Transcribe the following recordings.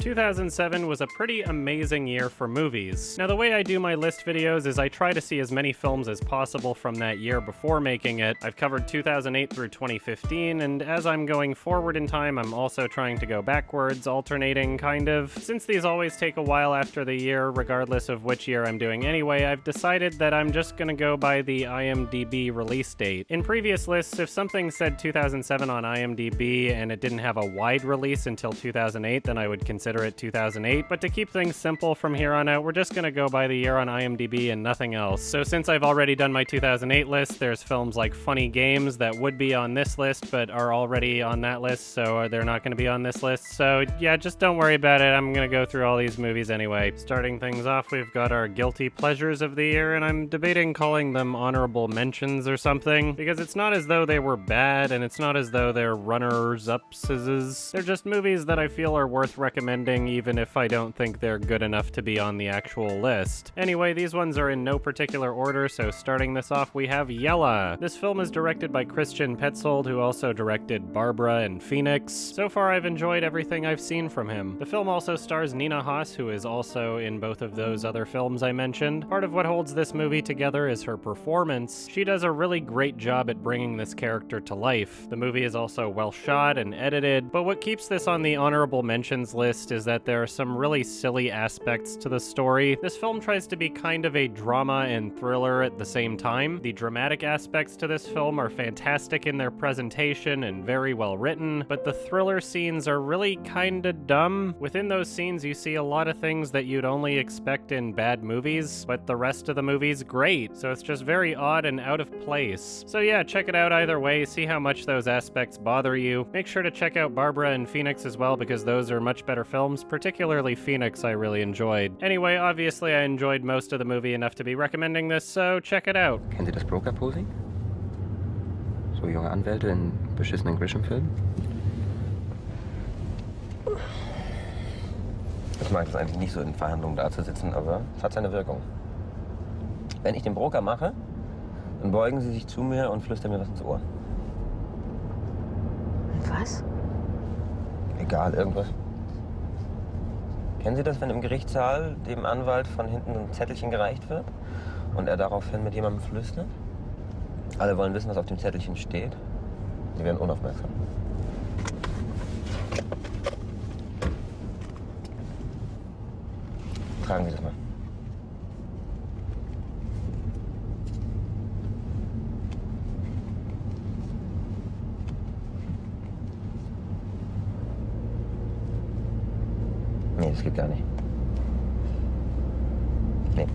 ...2007 was a pretty amazing year for movies. Now, the way I do my list videos is I try to see as many films as possible from that year before making it. I've covered 2008 through 2015, and as I'm going forward in time, I'm also trying to go backwards, alternating, kind of. Since these always take a while after the year, regardless of which year I'm doing anyway, I've decided that I'm just gonna go by the IMDb release date. In previous lists, if something said 2007 on IMDb and it didn't have a wide release until 2008, then I would consider it 2008, but to keep things simple from here on out, we're just gonna go by the year on IMDb and nothing else. So since I've already done my 2008 list, there's films like Funny Games that would be on this list, but are already on that list, so they're not gonna be on this list. So yeah, just don't worry about it. I'm gonna go through all these movies anyway. Starting things off, we've got our guilty pleasures of the year, and I'm debating calling them honorable mentions or something, because it's not as though they were bad, and it's not as though they're runners-ups. They're just movies that I feel are worth recommending, even if I don't think they're good enough to be on the actual list. Anyway, these ones are in no particular order, so starting this off, we have Yella. This film is directed by Christian Petzold, who also directed Barbara and Phoenix. So far, I've enjoyed everything I've seen from him. The film also stars Nina Haas, who is also in both of those other films I mentioned. Part of what holds this movie together is her performance. She does a really great job at bringing this character to life. The movie is also well shot and edited, but what keeps this on the honorable mentions list is that there are some really silly aspects to the story. This film tries to be kind of a drama and thriller at the same time. The dramatic aspects to this film are fantastic in their presentation and very well written, but the thriller scenes are really kinda dumb. Within those scenes, you see a lot of things that you'd only expect in bad movies, but the rest of the movie's great, so it's just very odd and out of place. So yeah, check it out either way, see how much those aspects bother you. Make sure to check out Barbara and Phoenix as well, because those are much better films, particularly Phoenix I really enjoyed. Anyway, obviously I enjoyed most of the movie enough to be recommending this, so check it out. Kennen Sie das Broker-Posing? So junge Anwälte in beschissenen Grisham-Filmen? Ich mag es eigentlich nicht so in Verhandlungen da zu sitzen, aber es hat seine Wirkung. Wenn ich den Broker mache, dann beugen Sie sich zu mir und flüstern mir was ins Ohr. Was? Egal, irgendwas. Kennen Sie das, wenn im Gerichtssaal dem Anwalt von hinten ein Zettelchen gereicht wird und er daraufhin mit jemandem flüstert? Alle wollen wissen, was auf dem Zettelchen steht. Sie werden unaufmerksam. Tragen Sie das mal. Nee, das geht gar nicht. Nee.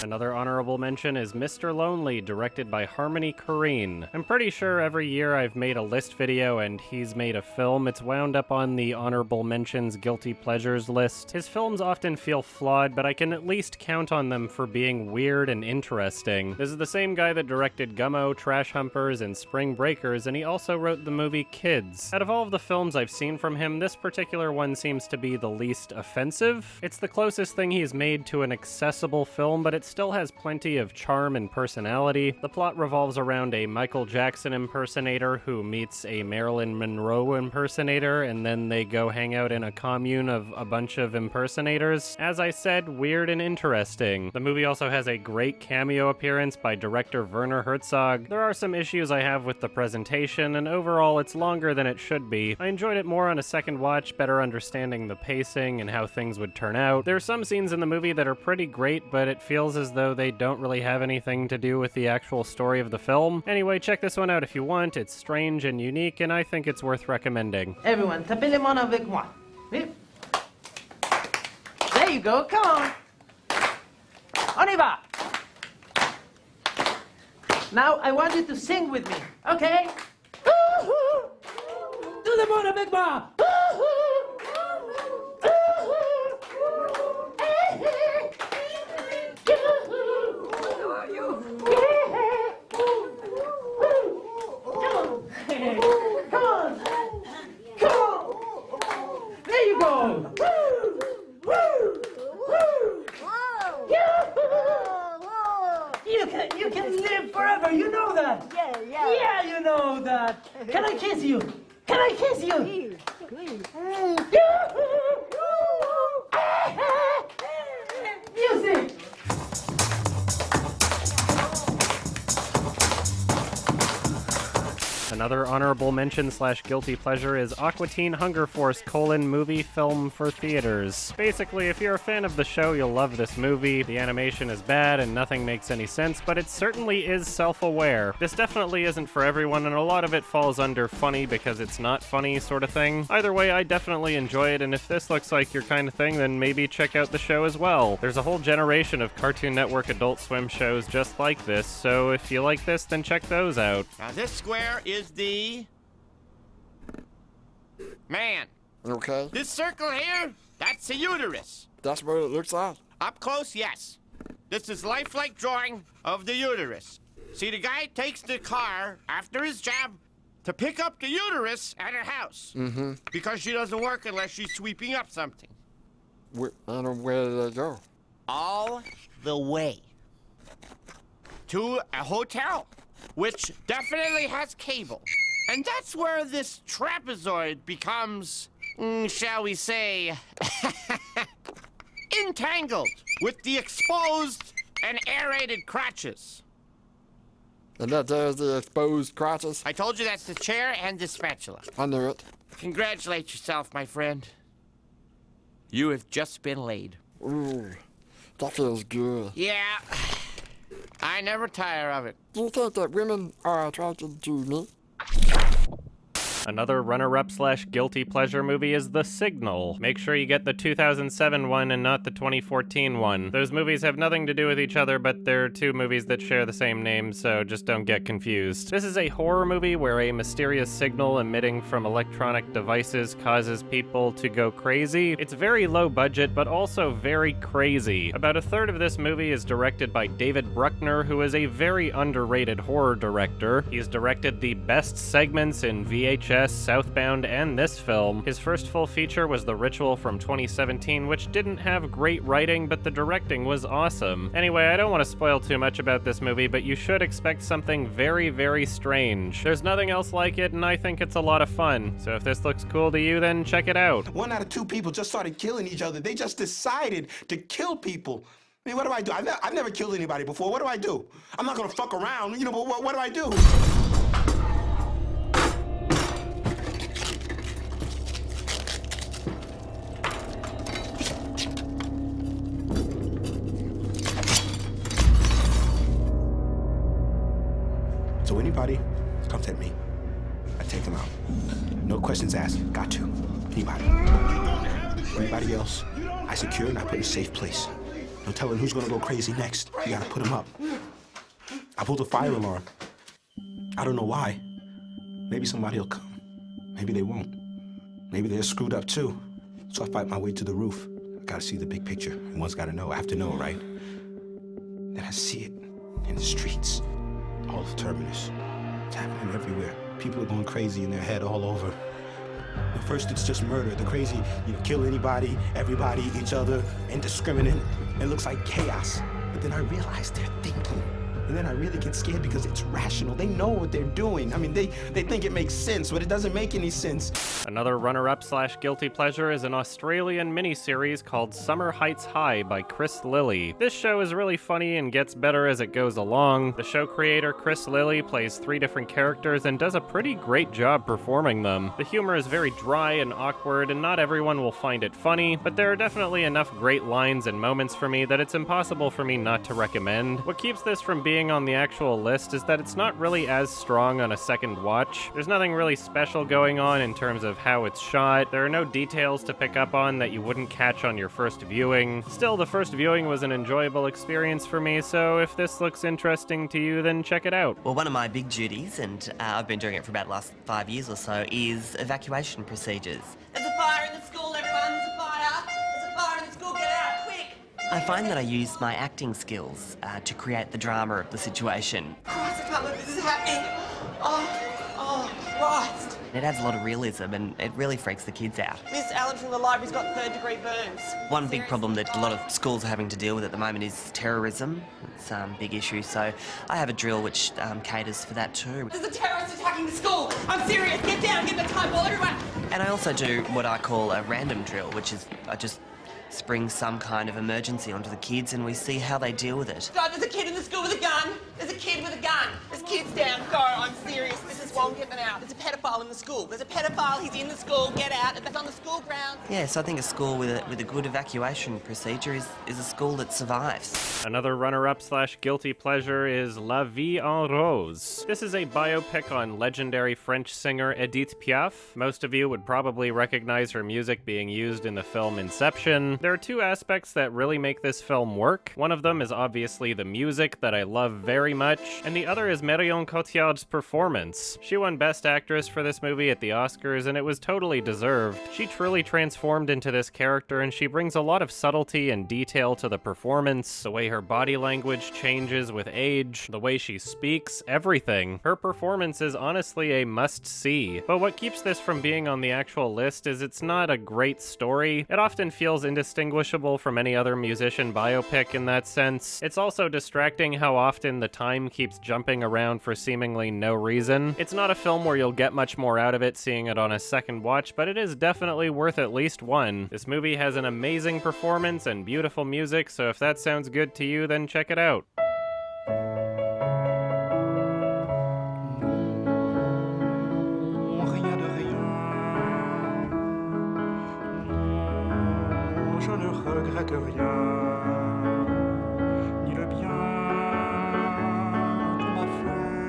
Another honorable mention is Mr. Lonely, directed by Harmony Korine. I'm pretty sure every year I've made a list video and he's made a film, it's wound up on the honorable mentions guilty pleasures list. His films often feel flawed, but I can at least count on them for being weird and interesting. This is the same guy that directed Gummo, Trash Humpers, and Spring Breakers, and he also wrote the movie Kids. Out of all of the films I've seen from him, this particular one seems to be the least offensive. It's the closest thing he's made to an accessible film, but it still has plenty of charm and personality. The plot revolves around a Michael Jackson impersonator who meets a Marilyn Monroe impersonator, and then they go hang out in a commune of a bunch of impersonators. As I said, weird and interesting. The movie also has a great cameo appearance by director Werner Herzog. There are some issues I have with the presentation, and overall it's longer than it should be. I enjoyed it more on a second watch, better understanding the pacing and how things would turn out. There are some scenes in the movie that are pretty great, but it feels as though they don't really have anything to do with the actual story of the film. Anyway, check this one out if you want. It's strange and unique, and I think it's worth recommending. Everyone, tapez les mains avec moi. There you go, come on. On y va. Now, I want you to sing with me, okay? Tout le monde avec moi. Sicko! You can live forever, you know that. Yeah. Yeah, you know that. Can I kiss you? Can I kiss you? Please. Music. Another honorable mention / guilty pleasure is Aqua Teen Hunger Force : movie film for theaters. Basically, if you're a fan of the show, you'll love this movie. The animation is bad and nothing makes any sense, but it certainly is self-aware. This definitely isn't for everyone, and a lot of it falls under funny because it's not funny sort of thing. Either way, I definitely enjoy it, and if this looks like your kind of thing, then maybe check out the show as well. There's a whole generation of Cartoon Network Adult Swim shows just like this, so if you like this, then check those out. Now this square is the man. Okay. This circle here, that's the uterus. That's what it looks like. Up close, yes. This is lifelike drawing of the uterus. See, the guy takes the car after his job to pick up the uterus at her house. Mm-hmm. Because she doesn't work unless she's sweeping up something. And where did they go? All the way to a hotel, which definitely has cable. And that's where this trapezoid becomes, shall we say, entangled with the exposed and aerated crotches. And that there's the exposed crotches? I told you that's the chair and the spatula. I knew it. Congratulate yourself, my friend. You have just been laid. Ooh, that feels good. Yeah, I never tire of it. Do you think that women are attracted to me? Another runner-up / guilty pleasure movie is The Signal. Make sure you get the 2007 one and not the 2014 one. Those movies have nothing to do with each other, but they're two movies that share the same name, so just don't get confused. This is a horror movie where a mysterious signal emitting from electronic devices causes people to go crazy. It's very low budget, but also very crazy. About a third of this movie is directed by David Bruckner, who is a very underrated horror director. He's directed the best segments in VHS, Southbound, and this film. His first full feature was The Ritual from 2017, which didn't have great writing, but the directing was awesome. Anyway, I don't want to spoil too much about this movie, but you should expect something very, very strange. There's nothing else like it, and I think it's a lot of fun. So if this looks cool to you, then check it out. 1 out of 2 people just started killing each other. They just decided to kill people. I mean, what do I do? I've never killed anybody before. What do I do? I'm not gonna fuck around, you know, but what do I do? So anybody comes at me, I take them out. No questions asked. Got to. Anybody. Anybody else, I secure and I put in a safe place. No telling who's gonna go crazy next. You gotta put them up. I pulled a fire alarm. I don't know why. Maybe somebody will come. Maybe they won't. Maybe they're screwed up too. So I fight my way to the roof. I gotta see the big picture. And one's gotta know. I have to know, right? Then I see it in the streets. All of Terminus. It's happening everywhere. People are going crazy in their head all over. At first, it's just murder. The crazy, kill anybody, everybody, each other, indiscriminate. It looks like chaos. But then I realize they're thinking. And then I really get scared because it's rational. They know what they're doing. I mean, they think it makes sense, but it doesn't make any sense. Another runner-up / guilty pleasure is an Australian miniseries called Summer Heights High by Chris Lilly. This show is really funny and gets better as it goes along. The show creator, Chris Lilly, plays 3 different characters and does a pretty great job performing them. The humor is very dry and awkward, and not everyone will find it funny, but there are definitely enough great lines and moments for me that it's impossible for me not to recommend. What keeps this from being on the actual list is that it's not really as strong on a second watch. There's nothing really special going on in terms of how it's shot. There are no details to pick up on that you wouldn't catch on your first viewing. Still, the first viewing was an enjoyable experience for me, so if this looks interesting to you, then check it out. Well, one of my big duties, and I've been doing it for about the last 5 years or so, is evacuation procedures. There's a fire in the school, everyone! There's a fire! There's a fire in the school! Get out, quick! I find that I use my acting skills to create the drama of the situation. Christ, I can't believe this is happening! Oh, Christ! It adds a lot of realism and it really freaks the kids out. Miss Allen from the library's got third-degree burns. One big problem that a lot of schools are having to deal with at the moment is terrorism. It's a big issue, so I have a drill which caters for that too. There's a terrorist attacking the school! I'm serious! Get down! Get the time ball, everyone! And I also do what I call a random drill, which is I just spring some kind of emergency onto the kids and we see how they deal with it. God, there's a kid in the school with a gun. There's a kid with a gun. There's kids down. Go, I'm serious. Mrs. Wong, get them out. There's a pedophile in the school. There's a pedophile. He's in the school. Get out. It's on the school ground. Yes, I think a school with a good evacuation procedure is a school that survives. Another runner-up / guilty pleasure is La Vie en Rose. This is a biopic on legendary French singer Edith Piaf. Most of you would probably recognize her music being used in the film Inception. There are two aspects that really make this film work. One of them is obviously the music that I love very much, and the other is Marion Cotillard's performance. She won Best Actress for this movie at the Oscars, and it was totally deserved. She truly transformed into this character, and she brings a lot of subtlety and detail to the performance, the way her body language changes with age, the way she speaks, everything. Her performance is honestly a must-see. But what keeps this from being on the actual list is it's not a great story. It often feels indistinguishable from any other musician biopic in that sense. It's also distracting how often the time keeps jumping around for seemingly no reason. It's not a film where you'll get much more out of it seeing it on a second watch, but it is definitely worth at least one. This movie has an amazing performance and beautiful music, so if that sounds good to you, then check it out. Je ne regrette rien, ni le bien qu'on m'a fait,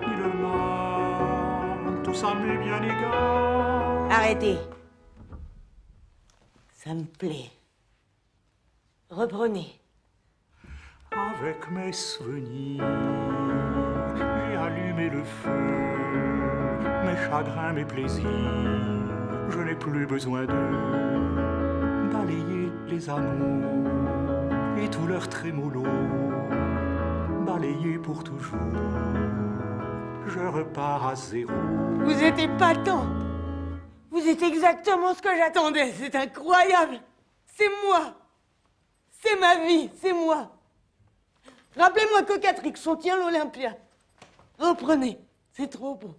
ni le mal, tout ça m'est bien égal. Arrêtez. Ça me plaît. Reprenez. Avec mes souvenirs, j'ai allumé le feu, mes chagrins, mes plaisirs, je n'ai plus besoin d'eux, balayer les amours et tout leur trémolo, balayer pour toujours, je repars à zéro. Vous êtes épatant. Vous êtes exactement ce que j'attendais. C'est incroyable. C'est moi. C'est ma vie. C'est moi. Rappelez-moi Cocatrix, on tient l'Olympia. Reprenez. C'est trop beau.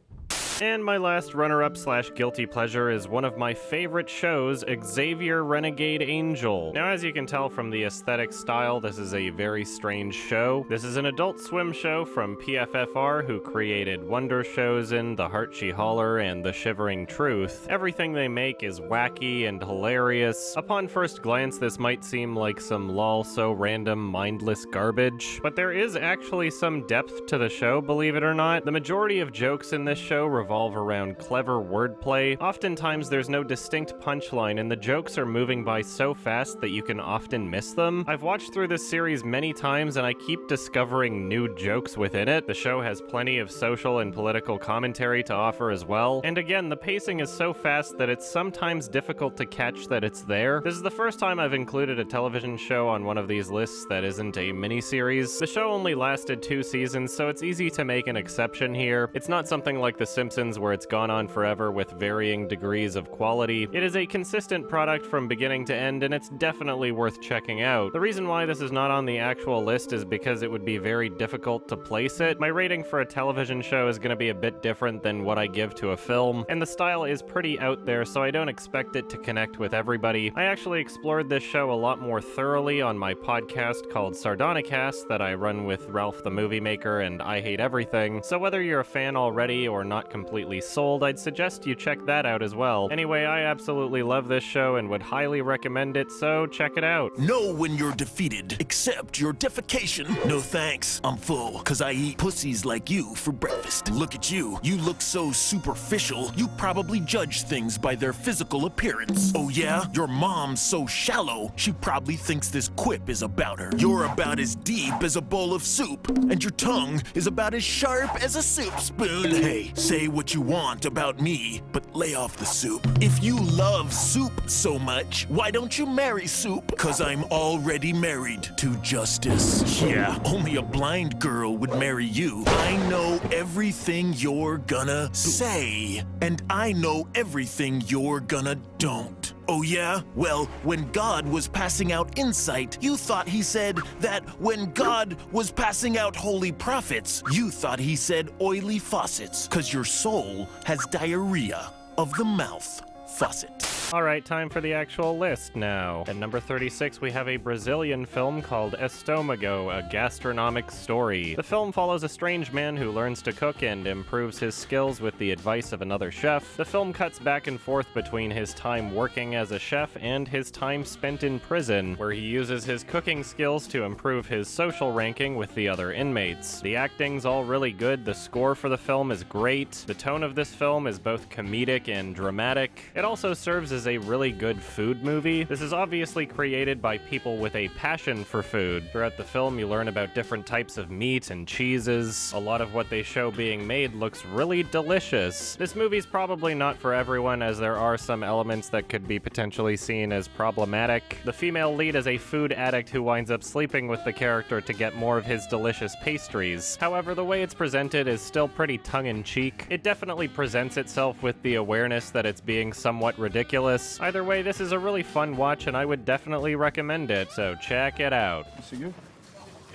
And my last runner-up / guilty pleasure is one of my favorite shows, Xavier Renegade Angel. Now, as you can tell from the aesthetic style, this is a very strange show. This is an Adult Swim show from PFFR, who created Wonder Chosen, The Heart She Holler, and The Shivering Truth. Everything they make is wacky and hilarious. Upon first glance, this might seem like some lol so random, mindless garbage, but there is actually some depth to the show, believe it or not. The majority of jokes in this show revolve around clever wordplay. Oftentimes there's no distinct punchline and the jokes are moving by so fast that you can often miss them. I've watched through this series many times and I keep discovering new jokes within it. The show has plenty of social and political commentary to offer as well. And again, the pacing is so fast that it's sometimes difficult to catch that it's there. This is the first time I've included a television show on one of these lists that isn't a miniseries. The show only lasted 2 seasons, so it's easy to make an exception here. It's not something like The Simpsons where it's gone on forever with varying degrees of quality. It is a consistent product from beginning to end, and it's definitely worth checking out. The reason why this is not on the actual list is because it would be very difficult to place it. My rating for a television show is going to be a bit different than what I give to a film, and the style is pretty out there, so I don't expect it to connect with everybody. I actually explored this show a lot more thoroughly on my podcast called Sardonicast that I run with Ralph the Movie Maker and I Hate Everything, so whether you're a fan already or not completely sold, I'd suggest you check that out as well. Anyway, I absolutely love this show and would highly recommend it, so check it out. Know when you're defeated. Accept your defecation. No thanks. I'm full, cause I eat pussies like you for breakfast. Look at you. You look so superficial, you probably judge things by their physical appearance. Oh yeah? Your mom's so shallow, she probably thinks this quip is about her. You're about as deep as a bowl of soup, and your tongue is about as sharp as a soup spoon. Hey, say what you want about me, but lay off the soup. If you love soup so much, why don't you marry soup? 'Cause I'm already married to justice. Yeah, only a blind girl would marry you. I know everything you're gonna say, and I know everything you're gonna don't. Oh yeah? Well, when God was passing out insight, you thought he said that when God was passing out holy prophets, you thought he said oily faucets, 'cause your soul has diarrhea of the mouth faucet. All right, time for the actual list now. At number 36, we have a Brazilian film called Estômago, a gastronomic story. The film follows a strange man who learns to cook and improves his skills with the advice of another chef. The film cuts back and forth between his time working as a chef and his time spent in prison, where he uses his cooking skills to improve his social ranking with the other inmates. The acting's all really good, the score for the film is great, the tone of this film is both comedic and dramatic. It also serves as a really good food movie. This is obviously created by people with a passion for food. Throughout the film, you learn about different types of meat and cheeses. A lot of what they show being made looks really delicious. This movie's probably not for everyone, as there are some elements that could be potentially seen as problematic. The female lead is a food addict who winds up sleeping with the character to get more of his delicious pastries. However, the way it's presented is still pretty tongue-in-cheek. It definitely presents itself with the awareness that it's being somewhat ridiculous. Either way, this is a really fun watch, and I would definitely recommend it, so check it out. Conseguiu?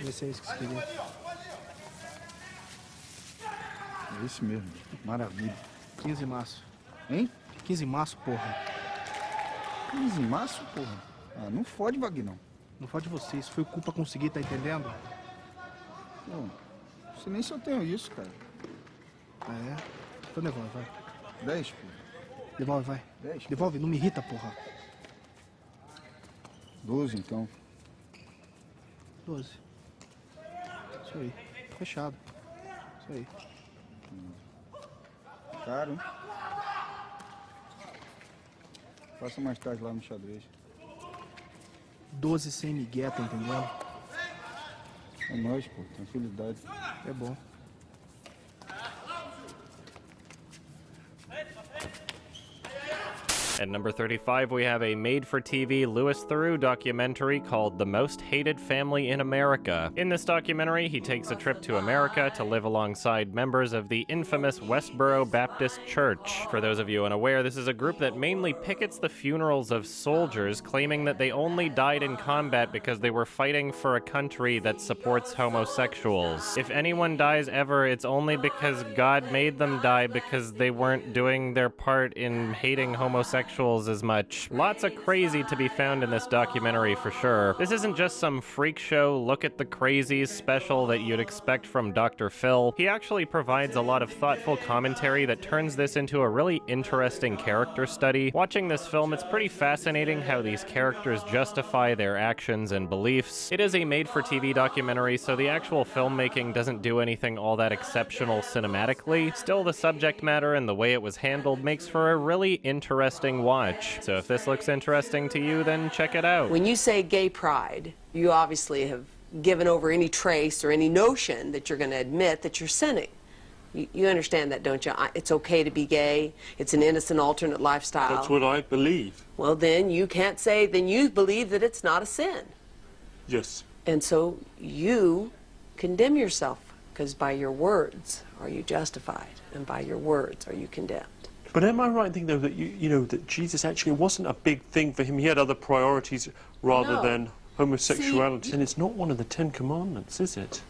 16 que conseguiu. É isso mesmo. Maravilha. 15 maço. Hein? 15 maço, porra. 15 maço, porra? Ah, não fode, Vagnão. Não fode você. Isso foi culpa conseguir, tá entendendo? Não sei nem se eu tenho isso, cara. Ah, é? Então devolve, vai. 10, porra. Devolve, vai. 10. Devolve, não me irrita, porra. 12, então. 12. Isso aí. Fechado. Isso aí. Caro, hein? Passa mais tarde lá no xadrez. 12 sem migué, tá entendendo? É nóis, pô. Tranquilidade. É bom. At number 35, we have a made-for-TV Louis Theroux documentary called The Most Hated Family in America. In this documentary, he takes a trip to America to live alongside members of the infamous Westboro Baptist Church. For those of you unaware, this is a group that mainly pickets the funerals of soldiers, claiming that they only died in combat because they were fighting for a country that supports homosexuals. If anyone dies ever, it's only because God made them die because they weren't doing their part in hating homosexuals as much. Lots of crazy to be found in this documentary for sure. This isn't just some freak show look at the crazies special that you'd expect from Dr. Phil. He actually provides a lot of thoughtful commentary that turns this into a really interesting character study. Watching this film, it's pretty fascinating how these characters justify their actions and beliefs. It is a made-for-TV documentary, so the actual filmmaking doesn't do anything all that exceptional cinematically. Still, the subject matter and the way it was handled makes for a really interesting watch. So if this looks interesting to you, then check it out. When you say gay pride, you obviously have given over any trace or any notion that you're going to admit that you're sinning. You understand that, don't you? It's okay to be gay. It's an innocent alternate lifestyle. That's what I believe. Well, then you can't say, then you believe that it's not a sin. Yes. And so you condemn yourself, because by your words are you justified, and by your words are you condemned. But am I right in thinking, though, that you know, that Jesus actually wasn't a big thing for him? He had other priorities rather than homosexuality. And it's not one of the 10 Commandments, is it?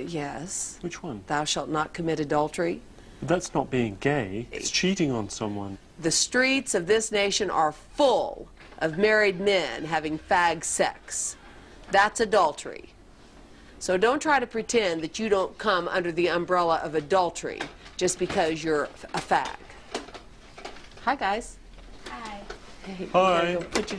Yes. Which one? Thou shalt not commit adultery. But that's not being gay. It's cheating on someone. The streets of this nation are full of married men having fag sex. That's adultery. So don't try to pretend that you don't come under the umbrella of adultery just because you're a fag. Hi, guys. Hi. Hey, Hi.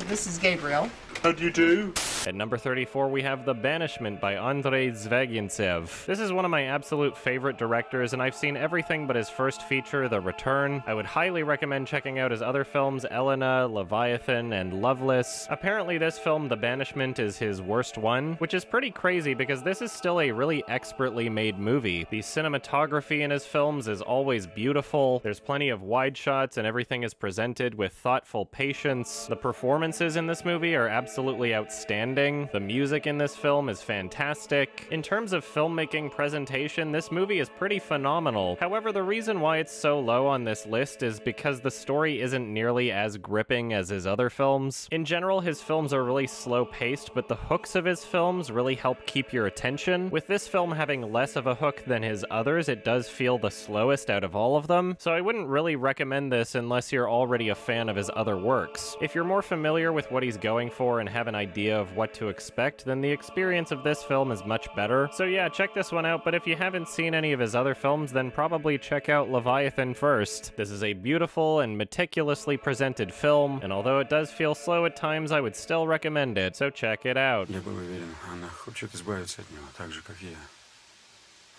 This is Gabriel. How do you do? At number 34, we have The Banishment by Andrei Zvagintsev. This is one of my absolute favorite directors, and I've seen everything but his first feature, The Return. I would highly recommend checking out his other films, Elena, Leviathan, and Loveless. Apparently this film, The Banishment, is his worst one, which is pretty crazy because this is still a really expertly made movie. The cinematography in his films is always beautiful. There's plenty of wide shots and everything is presented with thoughtful patience. The performances in this movie are absolutely outstanding. The music in this film is fantastic. In terms of filmmaking presentation, this movie is pretty phenomenal. However, the reason why it's so low on this list is because the story isn't nearly as gripping as his other films. In general, his films are really slow-paced, but the hooks of his films really help keep your attention. With this film having less of a hook than his others, it does feel the slowest out of all of them, so I wouldn't really recommend this unless you're already a fan of his other works. If you're more familiar with what he's going for and have an idea of what to expect, then the experience of this film is much better. So yeah, check this one out, but if you haven't seen any of his other films, then probably check out Leviathan first. This is a beautiful and meticulously presented film, and although it does feel slow at times, I would still recommend it, so check it out. Я был уверен, она хочет избавиться от него, так же, как я.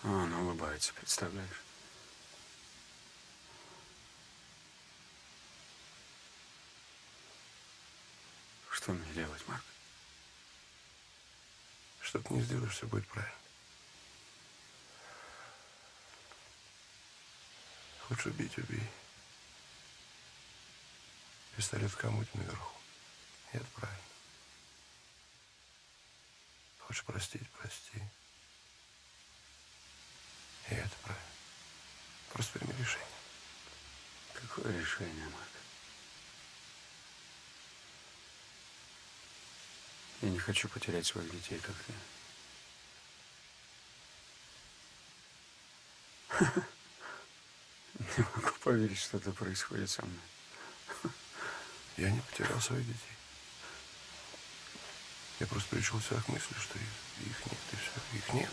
А она улыбается, представляешь? Что мне делать, Марк? Что ты не сделаешь, все будет правильно. Хочешь убить — убей. Пистолет в комоде наверху. И это правильно. Хочешь простить — прости. И это правильно. Просто прими решение. Какое решение, Марк? Я не хочу потерять своих детей, как ты. Не могу поверить, что это происходит со мной. Я не потерял своих детей. Я просто пришел к мысли, что их нет, и все, их нет.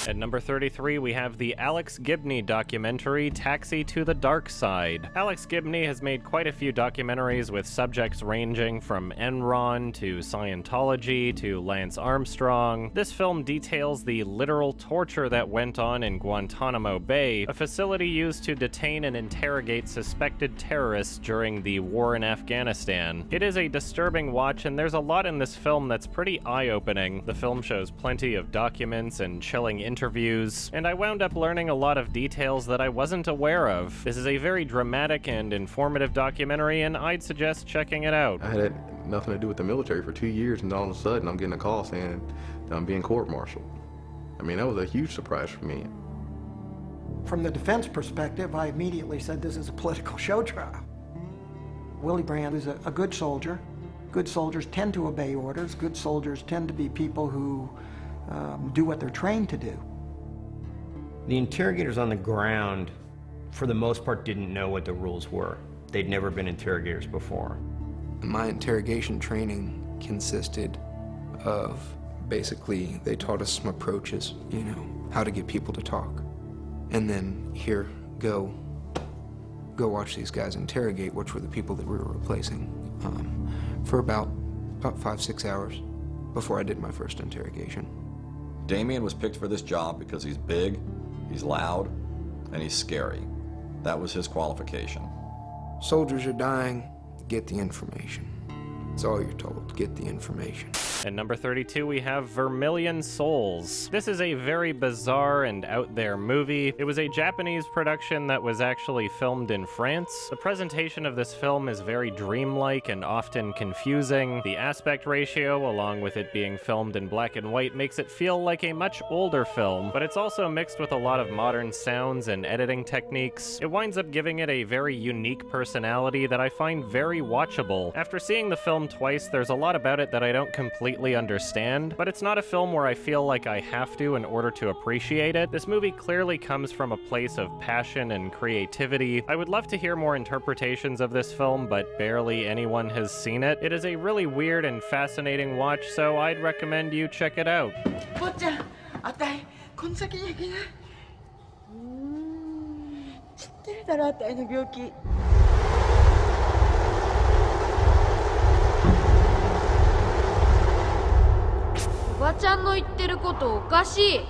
At number 33, we have the Alex Gibney documentary, Taxi to the Dark Side. Alex Gibney has made quite a few documentaries with subjects ranging from Enron to Scientology to Lance Armstrong. This film details the literal torture that went on in Guantanamo Bay, a facility used to detain and interrogate suspected terrorists during the war in Afghanistan. It is a disturbing watch, and there's a lot in this film that's pretty eye-opening. The film shows plenty of documents and chilling interviews, and I wound up learning a lot of details that I wasn't aware of. This is a very dramatic and informative documentary, and I'd suggest checking it out. I had nothing to do with the military for 2 years, and all of a sudden I'm getting a call saying that I'm being court-martialed. I mean, that was a huge surprise for me. From the defense perspective, I immediately said this is a political show trial. Willie Brandt is a good soldier. Good soldiers tend to obey orders. Good soldiers tend to be people who do what they're trained to do. The interrogators on the ground, for the most part, didn't know what the rules were. They'd never been interrogators before. My interrogation training consisted of, basically, they taught us some approaches, you know, how to get people to talk. And then, here, go watch these guys interrogate, which were the people that we were replacing, for about 5-6 hours before I did my first interrogation. Damien was picked for this job because he's big, he's loud, and he's scary. That was his qualification. Soldiers are dying, get the information. That's all you're told, get the information. At number 32, we have Vermilion Souls. This is a very bizarre and out there movie. It was a Japanese production that was actually filmed in France. The presentation of this film is very dreamlike and often confusing. The aspect ratio, along with it being filmed in black and white, makes it feel like a much older film, but it's also mixed with a lot of modern sounds and editing techniques. It winds up giving it a very unique personality that I find very watchable. After seeing the film twice, there's a lot about it that I don't completely understand, but it's not a film where I feel like I have to in order to appreciate it. This movie clearly comes from a place of passion and creativity. I would love to hear more interpretations of this film, but barely anyone has seen it. It is a really weird and fascinating watch, so I'd recommend you check it out. ちゃんの言ってることおかしい。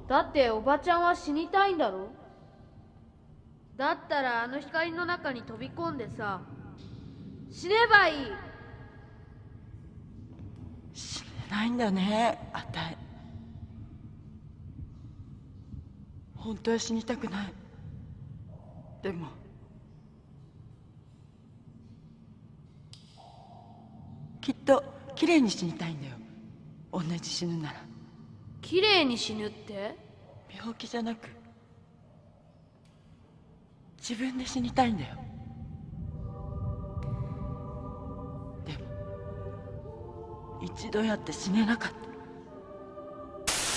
だっておばちゃんは死にたいんだろ。だったらあの光の中に飛び込んでさ、死ねばいい。死ねないんだね、あたい。本当は死にたくない。でもきっと綺麗に死にたいんだよ。同じ死ぬなら。綺麗に死ぬって？病気じゃなく自分で死にたいんだよ。でも一度やって死ねなかった。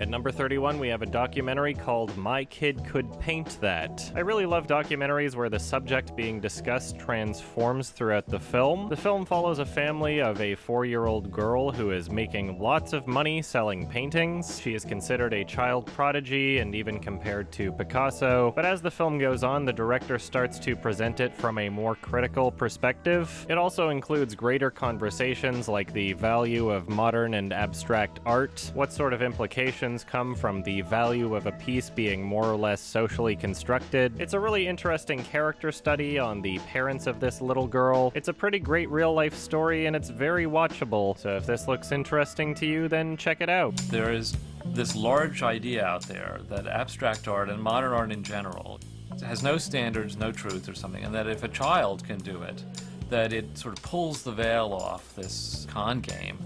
At number 31, we have a documentary called My Kid Could Paint That. I really love documentaries where the subject being discussed transforms throughout the film. The film follows a family of a 4-year-old girl who is making lots of money selling paintings. She is considered a child prodigy and even compared to Picasso. But as the film goes on, the director starts to present it from a more critical perspective. It also includes greater conversations like the value of modern and abstract art, what sort of implications come from the value of a piece being more or less socially constructed. It's a really interesting character study on the parents of this little girl. It's a pretty great real-life story and it's very watchable, so if this looks interesting to you, then check it out. There is this large idea out there that abstract art and modern art in general has no standards, no truth or something, and that if a child can do it, that it sort of pulls the veil off this con game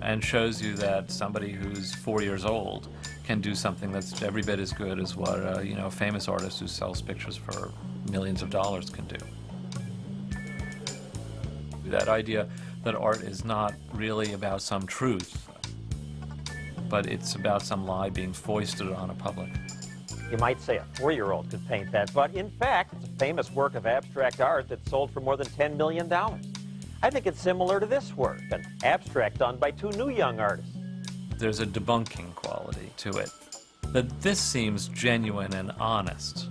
and shows you that somebody who's 4 years old can do something that's every bit as good as what a famous artist who sells pictures for millions of dollars can do. That idea that art is not really about some truth, but it's about some lie being foisted on a public. You might say a 4-year-old could paint that, but in fact, it's a famous work of abstract art that sold for more than $10 million. I think it's similar to this work, an abstract done by 2 new young artists. There's a debunking quality to it, that this seems genuine and honest,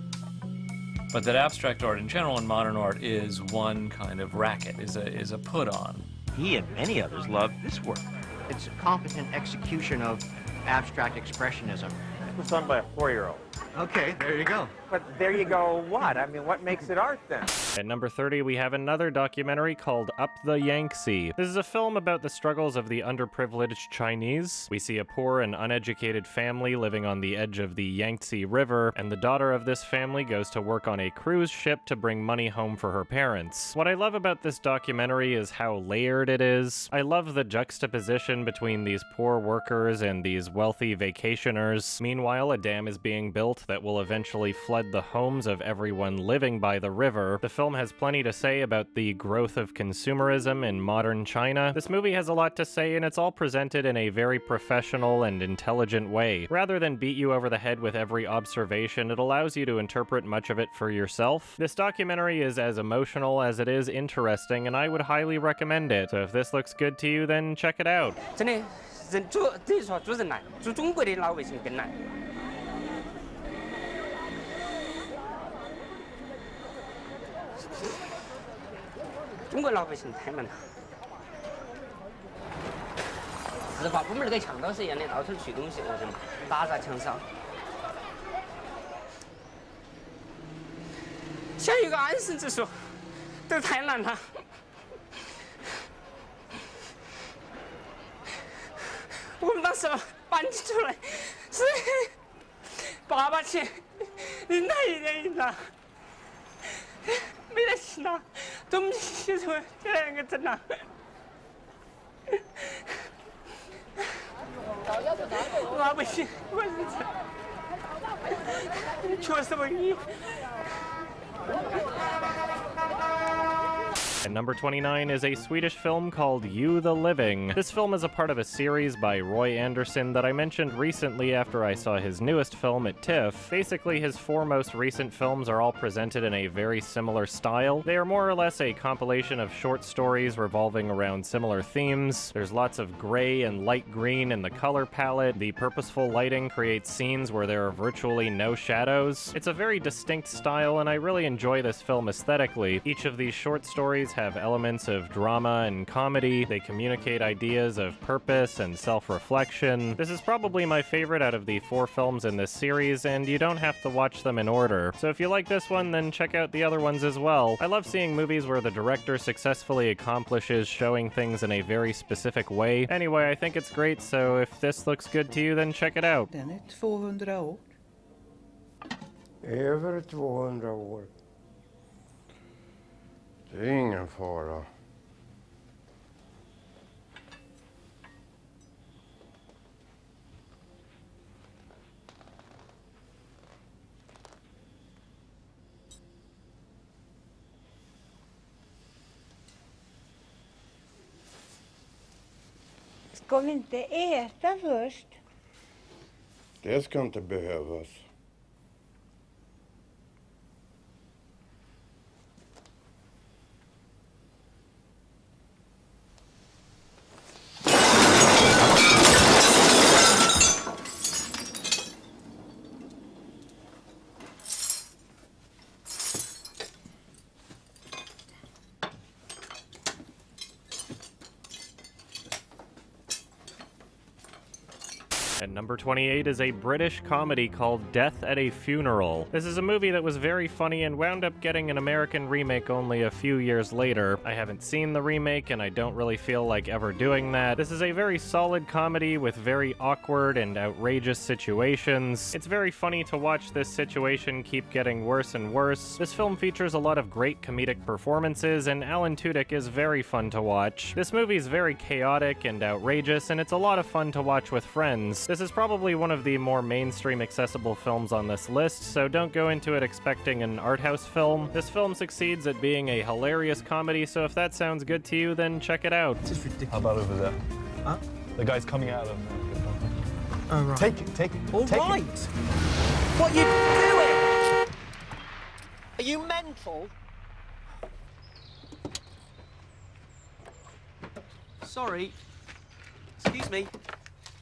but that abstract art in general and modern art is one kind of racket, is a put-on. He and many others love this work. It's a competent execution of abstract expressionism. It was done by a 4-year-old. Okay, there you go. But there you go what? I mean, what makes it art then? At number 30, we have another documentary called Up the Yangtze. This is a film about the struggles of the underprivileged Chinese. We see a poor and uneducated family living on the edge of the Yangtze River, and the daughter of this family goes to work on a cruise ship to bring money home for her parents. What I love about this documentary is how layered it is. I love the juxtaposition between these poor workers and these wealthy vacationers. Meanwhile, a dam is being built that will eventually flood the homes of everyone living by the river. The film has plenty to say about the growth of consumerism in modern China. This movie has a lot to say, and it's all presented in a very professional and intelligent way. Rather than beat you over the head with every observation, it allows you to interpret much of it for yourself. This documentary is as emotional as it is interesting, and I would highly recommend it. So if this looks good to you, then check it out. 中国老百姓太闷了，是吧？我们那个墙倒是一样的，到处取东西，我想打砸抢烧。想有个安身之所，都太难了。我们当时搬进出来是爸爸钱，领导一点赢了。 没得钱了，都没写出这2个证了。老百姓，我是确实不容易。 And number 29 is a Swedish film called You the Living. This film is a part of a series by Roy Andersson that I mentioned recently after I saw his newest film at TIFF. Basically, his 4 most recent films are all presented in a very similar style. They are more or less a compilation of short stories revolving around similar themes. There's lots of gray and light green in the color palette. The purposeful lighting creates scenes where there are virtually no shadows. It's a very distinct style, and I really enjoy this film aesthetically. Each of these short stories stories have elements of drama and comedy. They communicate ideas of purpose and self-reflection. This is probably my favorite out of the 4 films in this series, and you don't have to watch them in order. So if you like this one, then check out the other ones as well. I love seeing movies where the director successfully accomplishes showing things in a very specific way. Anyway, I think it's great, so if this looks good to you, then check it out. Den är 200 år. Över 200 år. Det är ingen fara. Ska vi inte äta först? Det ska inte behövas. And number 28 is a British comedy called Death at a Funeral. This is a movie that was very funny and wound up getting an American remake only a few years later. I haven't seen the remake, and I don't really feel like ever doing that. This is a very solid comedy with very awkward and outrageous situations. It's very funny to watch this situation keep getting worse and worse. This film features a lot of great comedic performances, and Alan Tudyk is very fun to watch. This movie is very chaotic and outrageous, and it's a lot of fun to watch with friends. This is probably one of the more mainstream accessible films on this list, so don't go into it expecting an art house film. This film succeeds at being a hilarious comedy, so if that sounds good to you, then check it out. This is ridiculous. How about over there? Huh? The guy's coming out of Oh, right. Take it. All take right. It. What are you doing? Are you mental? Sorry. Excuse me.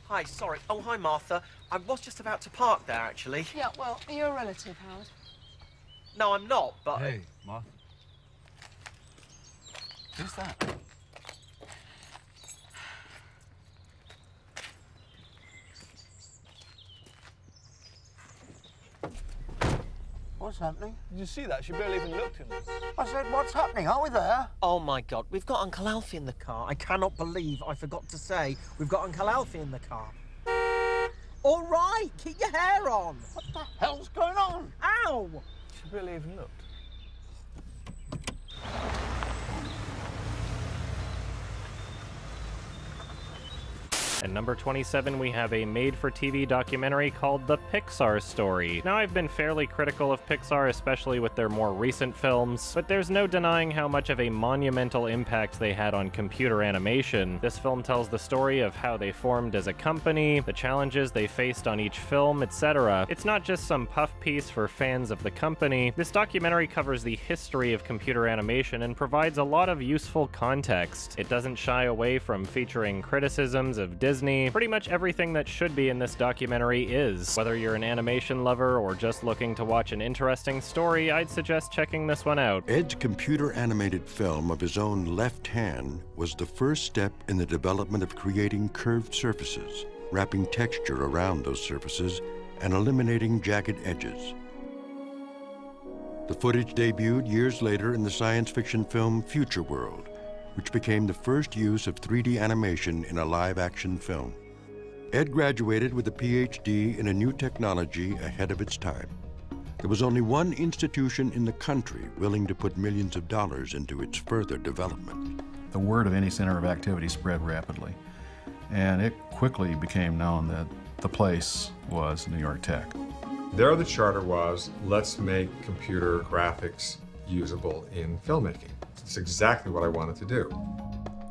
Hi, sorry. Oh, hi, Martha. I was just about to park there, actually. Yeah, well, you're a relative, Howard. No, I'm not, but... Hey, Martha. Who's that? What's happening? Did you see that? She barely even looked at me. I said, what's happening? Are we there? Oh, my God. We've got Uncle Alfie in the car. I cannot believe I forgot to say we've got Uncle Alfie in the car. All right, keep your hair on. What the hell's going on? Ow! She barely even looked. And number 27, we have a made-for-TV documentary called The Pixar Story. Now, I've been fairly critical of Pixar, especially with their more recent films, but there's no denying how much of a monumental impact they had on computer animation. This film tells the story of how they formed as a company, the challenges they faced on each film, etc. It's not just some puff piece for fans of the company. This documentary covers the history of computer animation and provides a lot of useful context. It doesn't shy away from featuring criticisms of Disney. Pretty much everything that should be in this documentary is. Whether you're an animation lover or just looking to watch an interesting story, I'd suggest checking this one out. Ed's computer-animated film of his own left hand was the first step in the development of creating curved surfaces, wrapping texture around those surfaces, and eliminating jagged edges. The footage debuted years later in the science fiction film Future World, which became the first use of 3D animation in a live-action film. Ed graduated with a PhD in a new technology ahead of its time. There was only one institution in the country willing to put millions of dollars into its further development. The word of any center of activity spread rapidly, and it quickly became known that the place was New York Tech. There the charter was, let's make computer graphics usable in filmmaking. It's exactly what I wanted to do.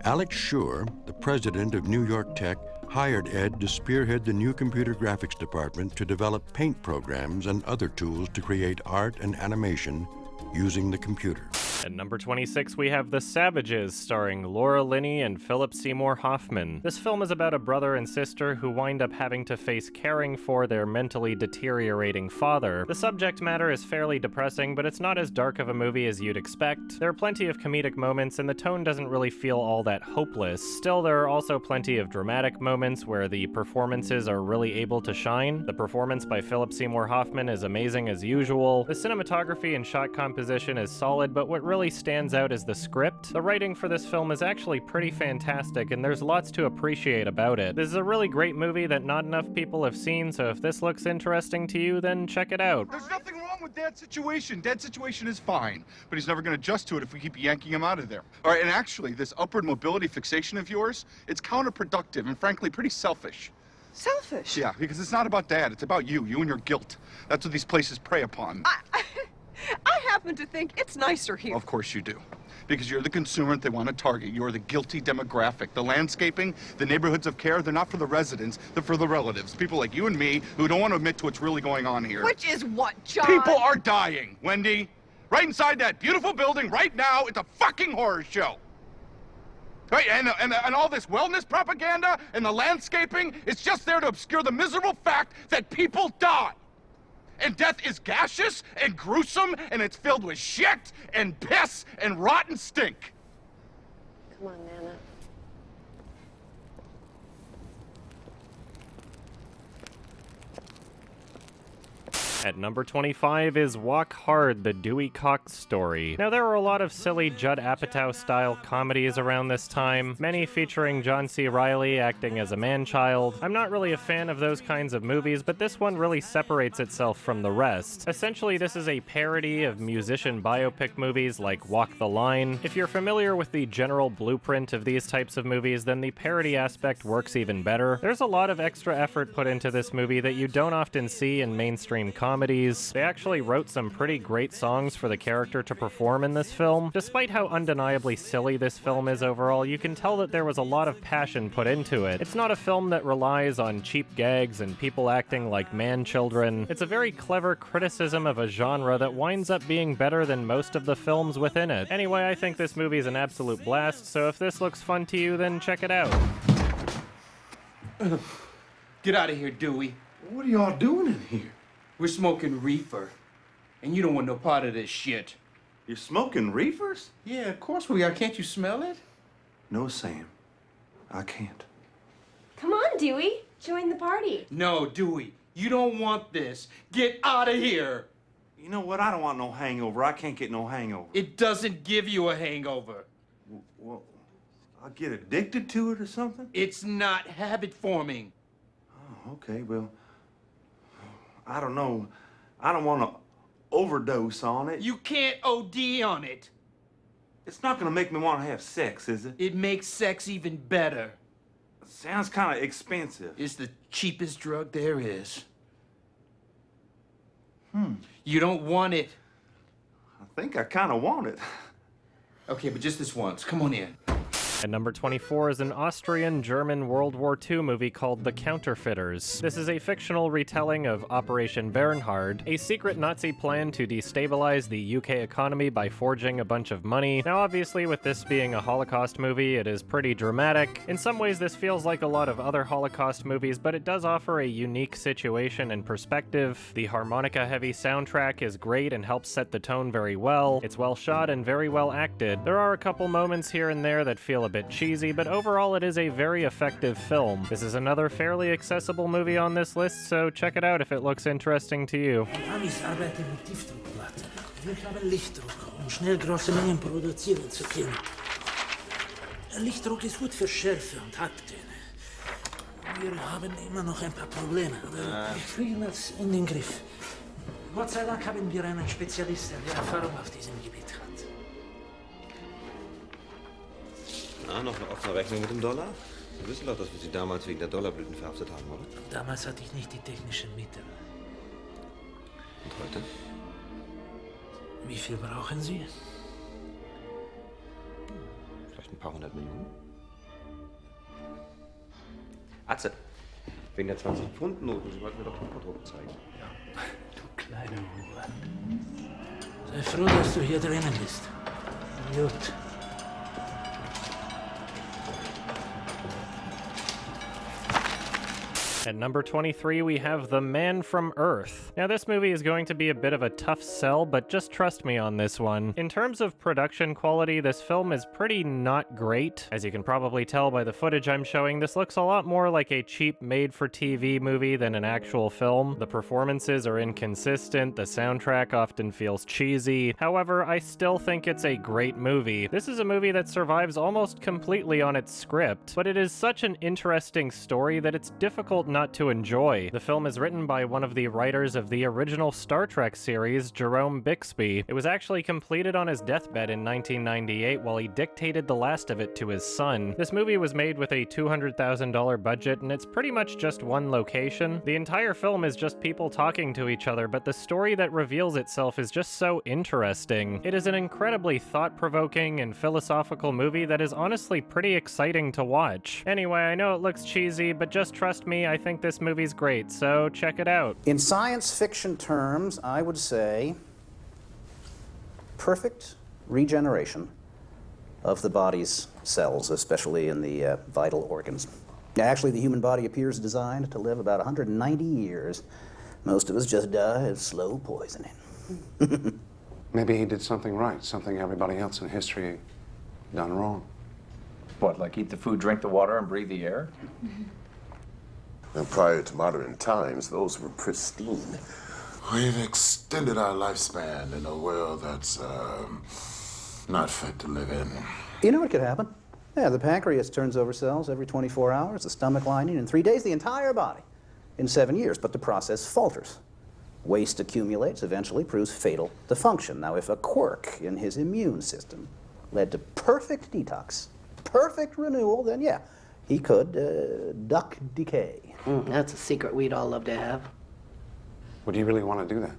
Alex Schur, the president of New York Tech, hired Ed to spearhead the new computer graphics department to develop paint programs and other tools to create art and animation using the computer. At number 26, we have The Savages, starring Laura Linney and Philip Seymour Hoffman. This film is about a brother and sister who wind up having to face caring for their mentally deteriorating father. The subject matter is fairly depressing, but it's not as dark of a movie as you'd expect. There are plenty of comedic moments, and the tone doesn't really feel all that hopeless. Still, there are also plenty of dramatic moments where the performances are really able to shine. The performance by Philip Seymour Hoffman is amazing as usual. The cinematography and shot composition is solid, but what really stands out is the script. The writing for this film is actually pretty fantastic, and there's lots to appreciate about it. This is a really great movie that not enough people have seen, so if this looks interesting to you, then check it out. There's nothing wrong with Dad's situation. Dad's situation is fine, but he's never going to adjust to it if we keep yanking him out of there. All right, and actually, this upward mobility fixation of yours, it's counterproductive and frankly pretty selfish. Selfish? Yeah, because it's not about Dad, it's about you and your guilt. That's what these places prey upon. I happen to think it's nicer here. Of course you do. Because you're the consumer that they want to target. You're the guilty demographic. The landscaping, the neighborhoods of care, they're not for the residents, they're for the relatives. People like you and me who don't want to admit to what's really going on here. Which is what, John? People are dying, Wendy. Right inside that beautiful building right now, it's a fucking horror show. Right, and all this wellness propaganda and the landscaping, it's just there to obscure the miserable fact that people die. And death is gaseous and gruesome, and it's filled with shit and piss and rotten stink. Come on, Nana. At number 25 is Walk Hard, the Dewey Cox Story. Now, there were a lot of silly Judd Apatow-style comedies around this time, many featuring John C. Reilly acting as a man-child. I'm not really a fan of those kinds of movies, but this one really separates itself from the rest. Essentially, this is a parody of musician biopic movies like Walk the Line. If you're familiar with the general blueprint of these types of movies, then the parody aspect works even better. There's a lot of extra effort put into this movie that you don't often see in mainstream comedies. They actually wrote some pretty great songs for the character to perform in this film. Despite how undeniably silly this film is overall, you can tell that there was a lot of passion put into it. It's not a film that relies on cheap gags and people acting like man-children. It's a very clever criticism of a genre that winds up being better than most of the films within it. Anyway, I think this movie is an absolute blast, so if this looks fun to you, then check it out. Get out of here, Dewey. What are y'all doing in here? We're smoking reefer, and you don't want no part of this shit. You're smoking reefers? Yeah, of course we are. Can't you smell it? No, Sam. I can't. Come on, Dewey. Join the party. No, Dewey. You don't want this. Get out of here. You know what? I don't want no hangover. I can't get no hangover. It doesn't give you a hangover. Well, I'll get addicted to it or something? It's not habit forming. Oh, okay, well, I don't know. I don't want to overdose on it. You can't OD on it. It's not going to make me want to have sex, is it? It makes sex even better. It sounds kind of expensive. It's the cheapest drug there is. You don't want it. I think I kind of want it. Okay, but just this once. Come on in. At number 24 is an Austrian-German World War II movie called The Counterfeiters. This is a fictional retelling of Operation Bernhard, a secret Nazi plan to destabilize the UK economy by forging a bunch of money. Now, obviously, with this being a Holocaust movie, it is pretty dramatic. In some ways, this feels like a lot of other Holocaust movies, but it does offer a unique situation and perspective. The harmonica-heavy soundtrack is great and helps set the tone very well. It's well shot and very well acted. There are a couple moments here and there that feel a bit cheesy, but overall it is a very effective film. This is another fairly accessible movie on this list, so check it out if it looks interesting to you. Amis arbeiten mit Tiefdruckplatte. Wir haben Lichtdruck, um schnell große Mengen produzieren zu können. Lichtdruck ist gut für Schärfe und Hacktöne. Wir haben immer noch ein paar Probleme, aber wir kriegen das in den Griff. Gott sei Dank haben wir einen Spezialisten, der Erfahrung auf diesem Gebiet hat. Ah, noch eine offene Rechnung mit dem Dollar? Sie wissen doch, dass wir Sie damals wegen der Dollarblüten verhaftet haben, oder? Damals hatte ich nicht die technischen Mittel. Und heute? Wie viel brauchen Sie? Vielleicht ein paar 100 Millionen? Atze, wegen der 20-Pfund-Noten, Sie wollten mir doch Druck zeigen. Ja. Du kleine Hure. Sei froh, dass du hier drinnen bist. Cute. At number 23, we have The Man from Earth. Now, this movie is going to be a bit of a tough sell, but just trust me on this one. In terms of production quality, this film is pretty not great. As you can probably tell by the footage I'm showing, this looks a lot more like a cheap made-for-TV movie than an actual film. The performances are inconsistent, the soundtrack often feels cheesy. However, I still think it's a great movie. This is a movie that survives almost completely on its script, but it is such an interesting story that it's difficult not to enjoy. The film is written by one of the writers of the original Star Trek series, Jerome Bixby. It was actually completed on his deathbed in 1998 while he dictated the last of it to his son. This movie was made with a $200,000 budget, and it's pretty much just one location. The entire film is just people talking to each other, but the story that reveals itself is just so interesting. It is an incredibly thought-provoking and philosophical movie that is honestly pretty exciting to watch. Anyway, I know it looks cheesy, but just trust me, I think this movie's great, so check it out. In science fiction terms, I would say perfect regeneration of the body's cells, especially in the vital organs. Actually, the human body appears designed to live about 190 years. Most of us just die of slow poisoning. Maybe he did something right, something everybody else in history done wrong. What, like eat the food, drink the water, and breathe the air? And prior to modern times, those were pristine. We've extended our lifespan in a world that's not fit to live in. You know what could happen? Yeah, the pancreas turns over cells every 24 hours, the stomach lining in 3 days, the entire body in 7 years, but the process falters. Waste accumulates, eventually proves fatal to function. Now, if a quirk in his immune system led to perfect detox, perfect renewal, then yeah, he could duck decay. That's a secret we'd all love to have. Would you really want to do that?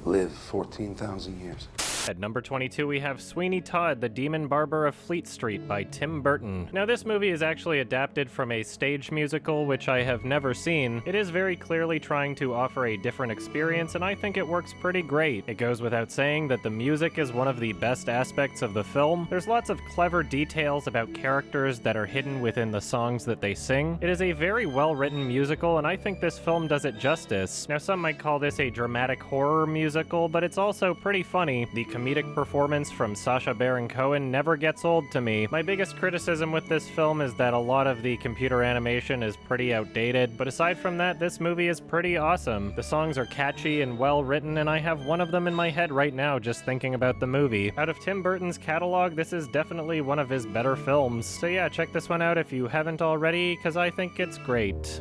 Live 14,000 years. At number 22, we have Sweeney Todd, the Demon Barber of Fleet Street by Tim Burton. Now, this movie is actually adapted from a stage musical, which I have never seen. It is very clearly trying to offer a different experience, and I think it works pretty great. It goes without saying that the music is one of the best aspects of the film. There's lots of clever details about characters that are hidden within the songs that they sing. It is a very well-written musical, and I think this film does it justice. Now, some might call this a dramatic horror musical, but it's also pretty funny. The comedic performance from Sacha Baron Cohen never gets old to me. My biggest criticism with this film is that a lot of the computer animation is pretty outdated, but aside from that, this movie is pretty awesome. The songs are catchy and well written, and I have one of them in my head right now just thinking about the movie. Out of Tim Burton's catalog, this is definitely one of his better films. So yeah, check this one out if you haven't already, because I think it's great.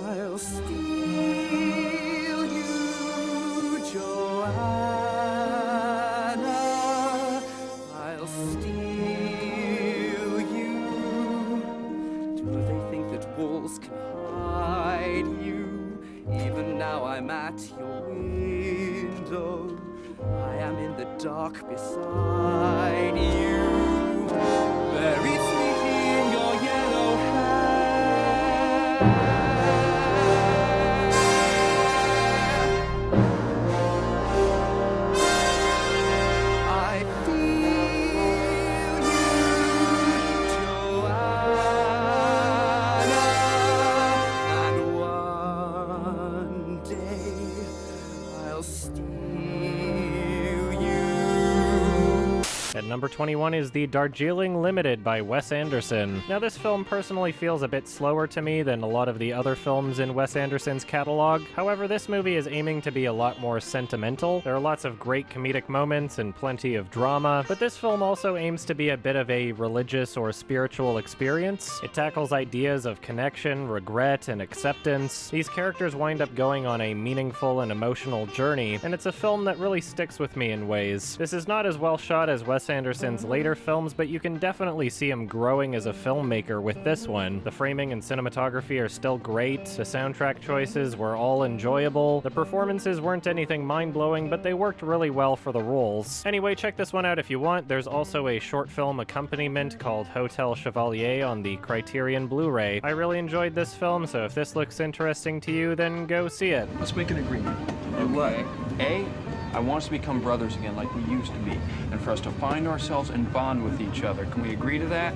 I'll steal you, Joanna. I'll steal you. Do they think that walls can hide you? Even now I'm at your window. I am in the dark beside you. Very sleepy in your yellow hair. At number 21 is the Darjeeling Limited by Wes Anderson. Now, this film personally feels a bit slower to me than a lot of the other films in Wes Anderson's catalog. However, this movie is aiming to be a lot more sentimental. There are lots of great comedic moments and plenty of drama, but this film also aims to be a bit of a religious or spiritual experience. It tackles ideas of connection, regret, and acceptance. These characters wind up going on a meaningful and emotional journey, and it's a film that really sticks with me in ways. This is not as well shot as Wes Anderson Anderson's later films, but you can definitely see him growing as a filmmaker with this one. The framing and cinematography are still great, the soundtrack choices were all enjoyable, the performances weren't anything mind-blowing, but they worked really well for the roles. Anyway, check this one out if you want. There's also a short film accompaniment called Hotel Chevalier on the Criterion Blu-ray. I really enjoyed this film, so if this looks interesting to you, then go see it. Let's make an agreement. Okay. A, I want us to become brothers again like we used to be, and for us to find ourselves and bond with each other. Can we agree to that?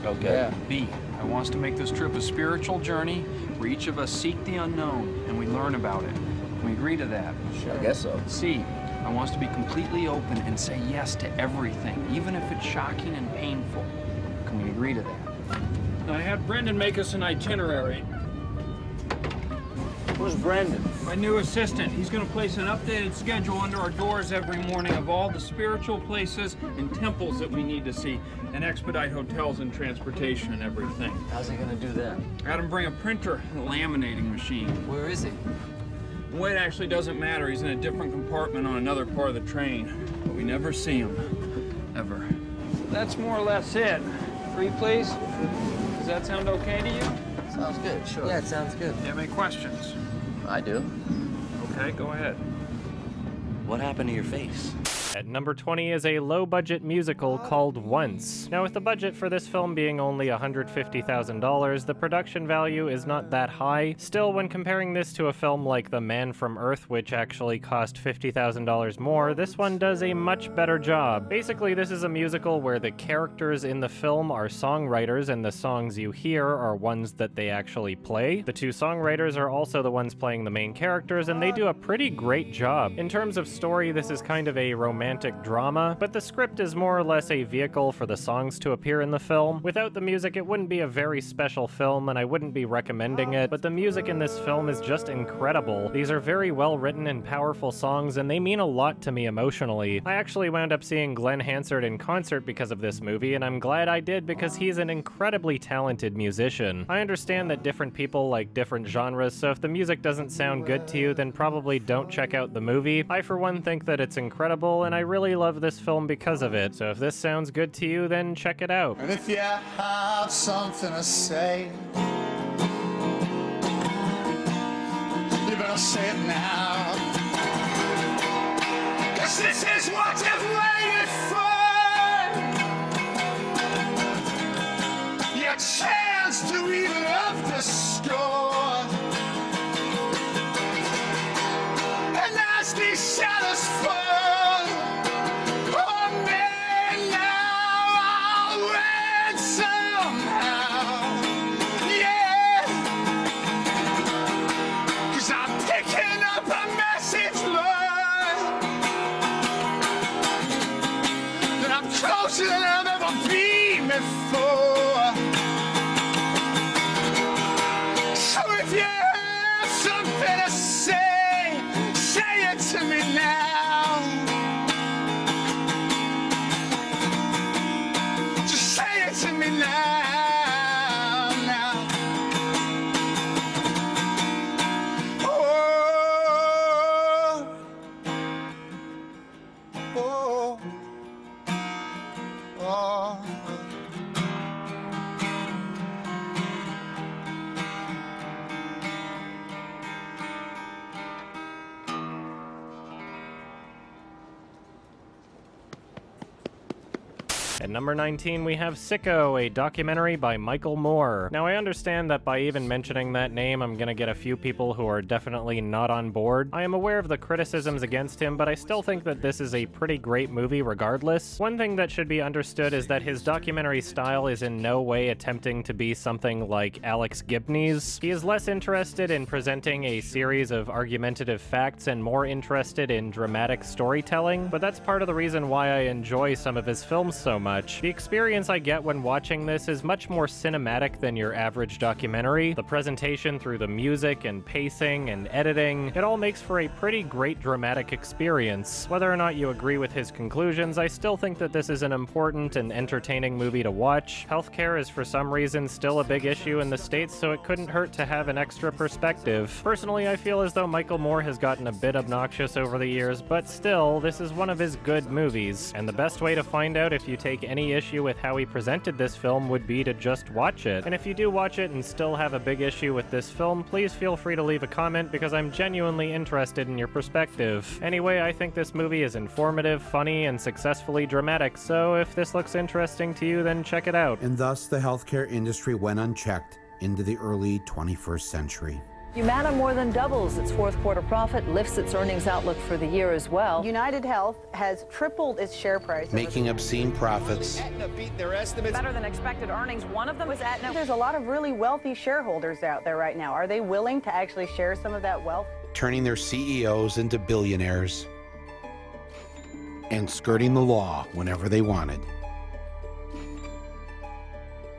Okay. Yeah. B, I want us to make this trip a spiritual journey where each of us seek the unknown and we learn about it. Can we agree to that? Sure. I guess so. C, I want us to be completely open and say yes to everything, even if it's shocking and painful. Can we agree to that? I had Brendan make us an itinerary. Who's Brendan? My new assistant. He's going to place an updated schedule under our doors every morning of all the spiritual places and temples that we need to see, and expedite hotels and transportation and everything. How's he going to do that? I had him bring a printer and a laminating machine. Where is he? Well, it actually doesn't matter. He's in a different compartment on another part of the train, but we never see him. Ever. That's more or less it. 3, please. Does that sound okay to you? Sounds good, sure. Yeah, it sounds good. Do you have any questions? I do. Okay, go ahead. What happened to your face? At number 20 is a low-budget musical called Once. Now, with the budget for this film being only $150,000, the production value is not that high. Still, when comparing this to a film like The Man from Earth, which actually cost $50,000 more, this one does a much better job. Basically, this is a musical where the characters in the film are songwriters, and the songs you hear are ones that they actually play. The two songwriters are also the ones playing the main characters, and they do a pretty great job. In terms of story, this is kind of a romantic drama, but the script is more or less a vehicle for the songs to appear in the film. Without the music, it wouldn't be a very special film, and I wouldn't be recommending it, but the music in this film is just incredible. These are very well written and powerful songs, and they mean a lot to me emotionally. I actually wound up seeing Glenn Hansard in concert because of this movie, and I'm glad I did because he's an incredibly talented musician. I understand that different people like different genres, so if the music doesn't sound good to you, then probably don't check out the movie. I, for one, think that it's incredible, and I really love this film because of it. So if this sounds good to you, then check it out. And if you have something to say, you better say it now. 'Cause this is what you've waited for. Your chance to even up the score. And as these shadows fall, closer than I've ever been before. So if you have something to say, say it to me now. Just say it to me now, now. Oh, oh. Oh. At number 19, we have Sicko, a documentary by Michael Moore. Now, I understand that by even mentioning that name, I'm gonna get a few people who are definitely not on board. I am aware of the criticisms against him, but I still think that this is a pretty great movie regardless. One thing that should be understood is that his documentary style is in no way attempting to be something like Alex Gibney's. He is less interested in presenting a series of argumentative facts and more interested in dramatic storytelling, but that's part of the reason why I enjoy some of his films so much. much. The experience I get when watching this is much more cinematic than your average documentary. The presentation through the music and pacing and editing, it all makes for a pretty great dramatic experience. Whether or not you agree with his conclusions, I still think that this is an important and entertaining movie to watch. Healthcare is for some reason still a big issue in the States, so it couldn't hurt to have an extra perspective. Personally, I feel as though Michael Moore has gotten a bit obnoxious over the years, but still, this is one of his good movies. And the best way to find out if you take any issue with how he presented this film would be to just watch it. And if you do watch it and still have a big issue with this film, please feel free to leave a comment because I'm genuinely interested in your perspective. Anyway, I think this movie is informative, funny, and successfully dramatic, so if this looks interesting to you, then check it out. And thus, the healthcare industry went unchecked into the early 21st century. Humana more than doubles its fourth quarter profit, lifts its earnings outlook for the year as well. United Health has tripled its share price. Making obscene profits. Aetna beat their estimates. Better than expected earnings. One of them was Aetna. There's a lot of really wealthy shareholders out there right now. Are they willing to actually share some of that wealth? Turning their CEOs into billionaires and skirting the law whenever they wanted.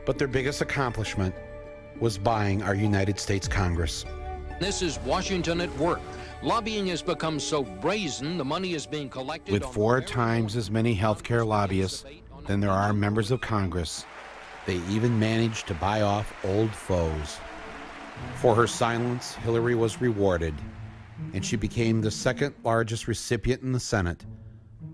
But their biggest accomplishment was buying our United States Congress. This is Washington at work. Lobbying has become so brazen, the money is being collected. With 4 times as many healthcare lobbyists than there are members of Congress, they even managed to buy off old foes. For her silence, Hillary was rewarded, and she became the second largest recipient in the Senate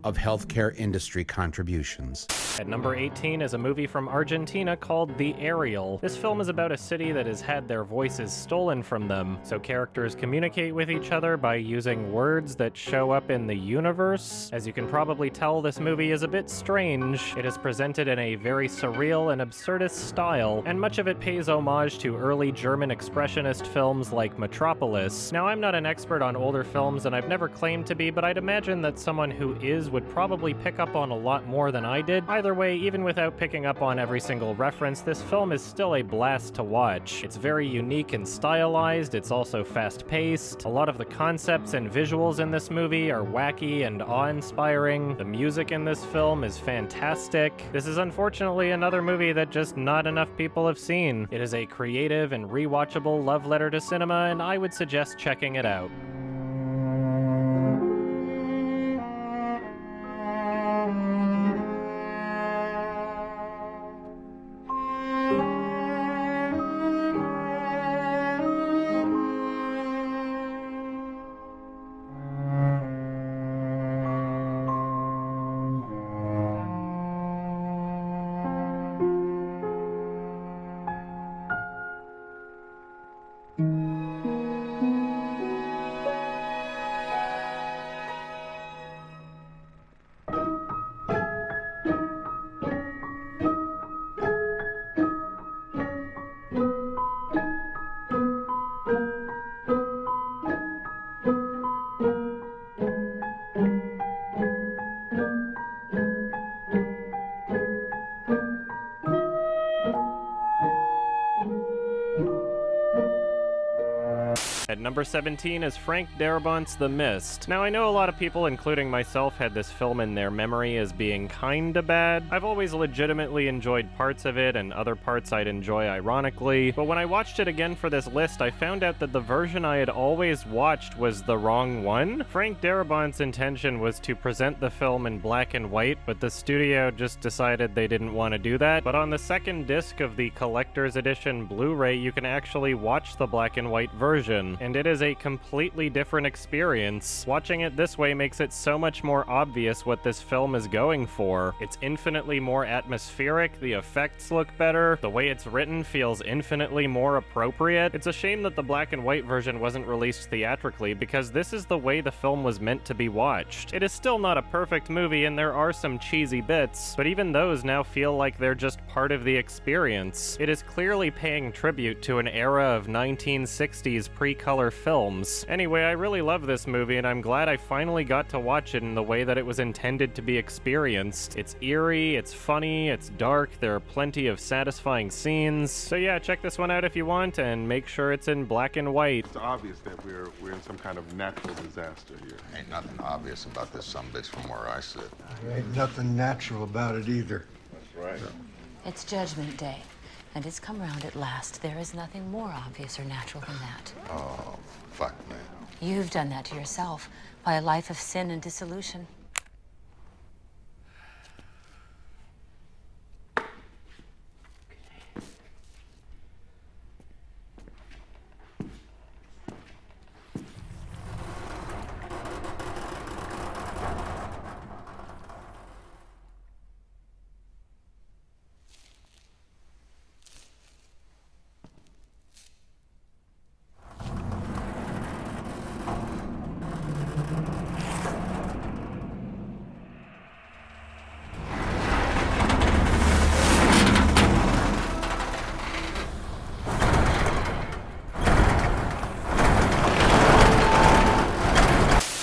of healthcare industry contributions. At number 18 is a movie from Argentina called The Ariel. This film is about a city that has had their voices stolen from them, so characters communicate with each other by using words that show up in the universe. As you can probably tell, this movie is a bit strange. It is presented in a very surreal and absurdist style, and much of it pays homage to early German expressionist films like Metropolis. Now, I'm not an expert on older films, and I've never claimed to be, but I'd imagine that someone who is would probably pick up on a lot more than I did. Either way, even without picking up on every single reference, this film is still a blast to watch. It's very unique and stylized, it's also fast-paced. A lot of the concepts and visuals in this movie are wacky and awe-inspiring. The music in this film is fantastic. This is unfortunately another movie that just not enough people have seen. It is a creative and rewatchable love letter to cinema, and I would suggest checking it out. At number 17 is Frank Darabont's The Mist. Now, I know a lot of people, including myself, had this film in their memory as being kinda bad. I've always legitimately enjoyed parts of it, and other parts I'd enjoy ironically, but when I watched it again for this list, I found out that the version I had always watched was the wrong one. Frank Darabont's intention was to present the film in black and white, but the studio just decided they didn't want to do that. But on the second disc of the collector's edition Blu-ray, you can actually watch the black and white version, and it is a completely different experience. Watching it this way makes it so much more obvious what this film is going for. It's infinitely more atmospheric, the effects look better, the way it's written feels infinitely more appropriate. It's a shame that the black and white version wasn't released theatrically, because this is the way the film was meant to be watched. It is still not a perfect movie, and there are some cheesy bits, but even those now feel like they're just part of the experience. It is clearly paying tribute to an era of 1960s pre-color films. Anyway, I really love this movie, and I'm glad I finally got to watch it in the way that it was intended to be experienced. It's eerie, it's funny, it's dark, there are plenty of satisfying scenes. So yeah, check this one out if you want, and make sure it's in black and white. It's obvious that we're in some kind of natural disaster here. Ain't nothing obvious about this sumbitch from where I sit. There ain't nothing natural about it either. right. It's Judgment Day, and it's come round at last. There is nothing more obvious or natural than that. Oh, fuck, man. You've done that to yourself by a life of sin and dissolution.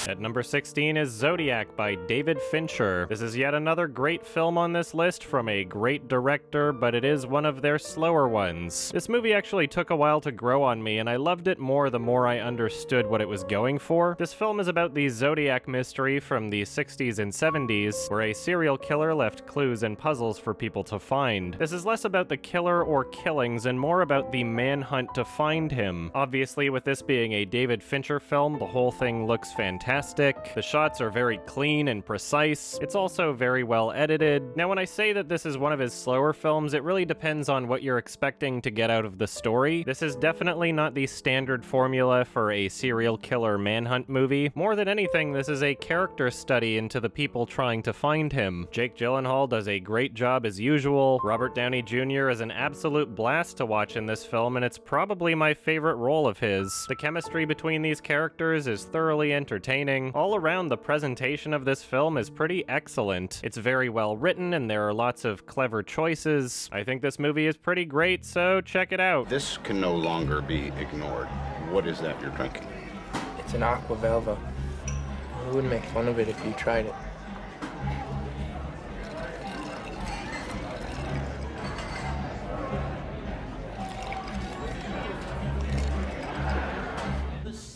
At number 16 is Zodiac by David Fincher. This is yet another great film on this list from a great director, but it is one of their slower ones. This movie actually took a while to grow on me, and I loved it more the more I understood what it was going for. This film is about the Zodiac mystery from the 60s and 70s, where a serial killer left clues and puzzles for people to find. This is less about the killer or killings and more about the manhunt to find him. Obviously, with this being a David Fincher film, the whole thing looks fantastic. The shots are very clean and precise. It's also very well edited. Now, when I say that this is one of his slower films, it really depends on what you're expecting to get out of the story. This is definitely not the standard formula for a serial killer manhunt movie. More than anything, this is a character study into the people trying to find him. Jake Gyllenhaal does a great job as usual. Robert Downey Jr. is an absolute blast to watch in this film, and it's probably my favorite role of his. The chemistry between these characters is thoroughly entertaining. All around, the presentation of this film is pretty excellent. It's very well written, and there are lots of clever choices. I think this movie is pretty great, so check it out. This can no longer be ignored. What is that you're drinking? It's an Aqua Velva. We wouldn't make fun of it if you tried it.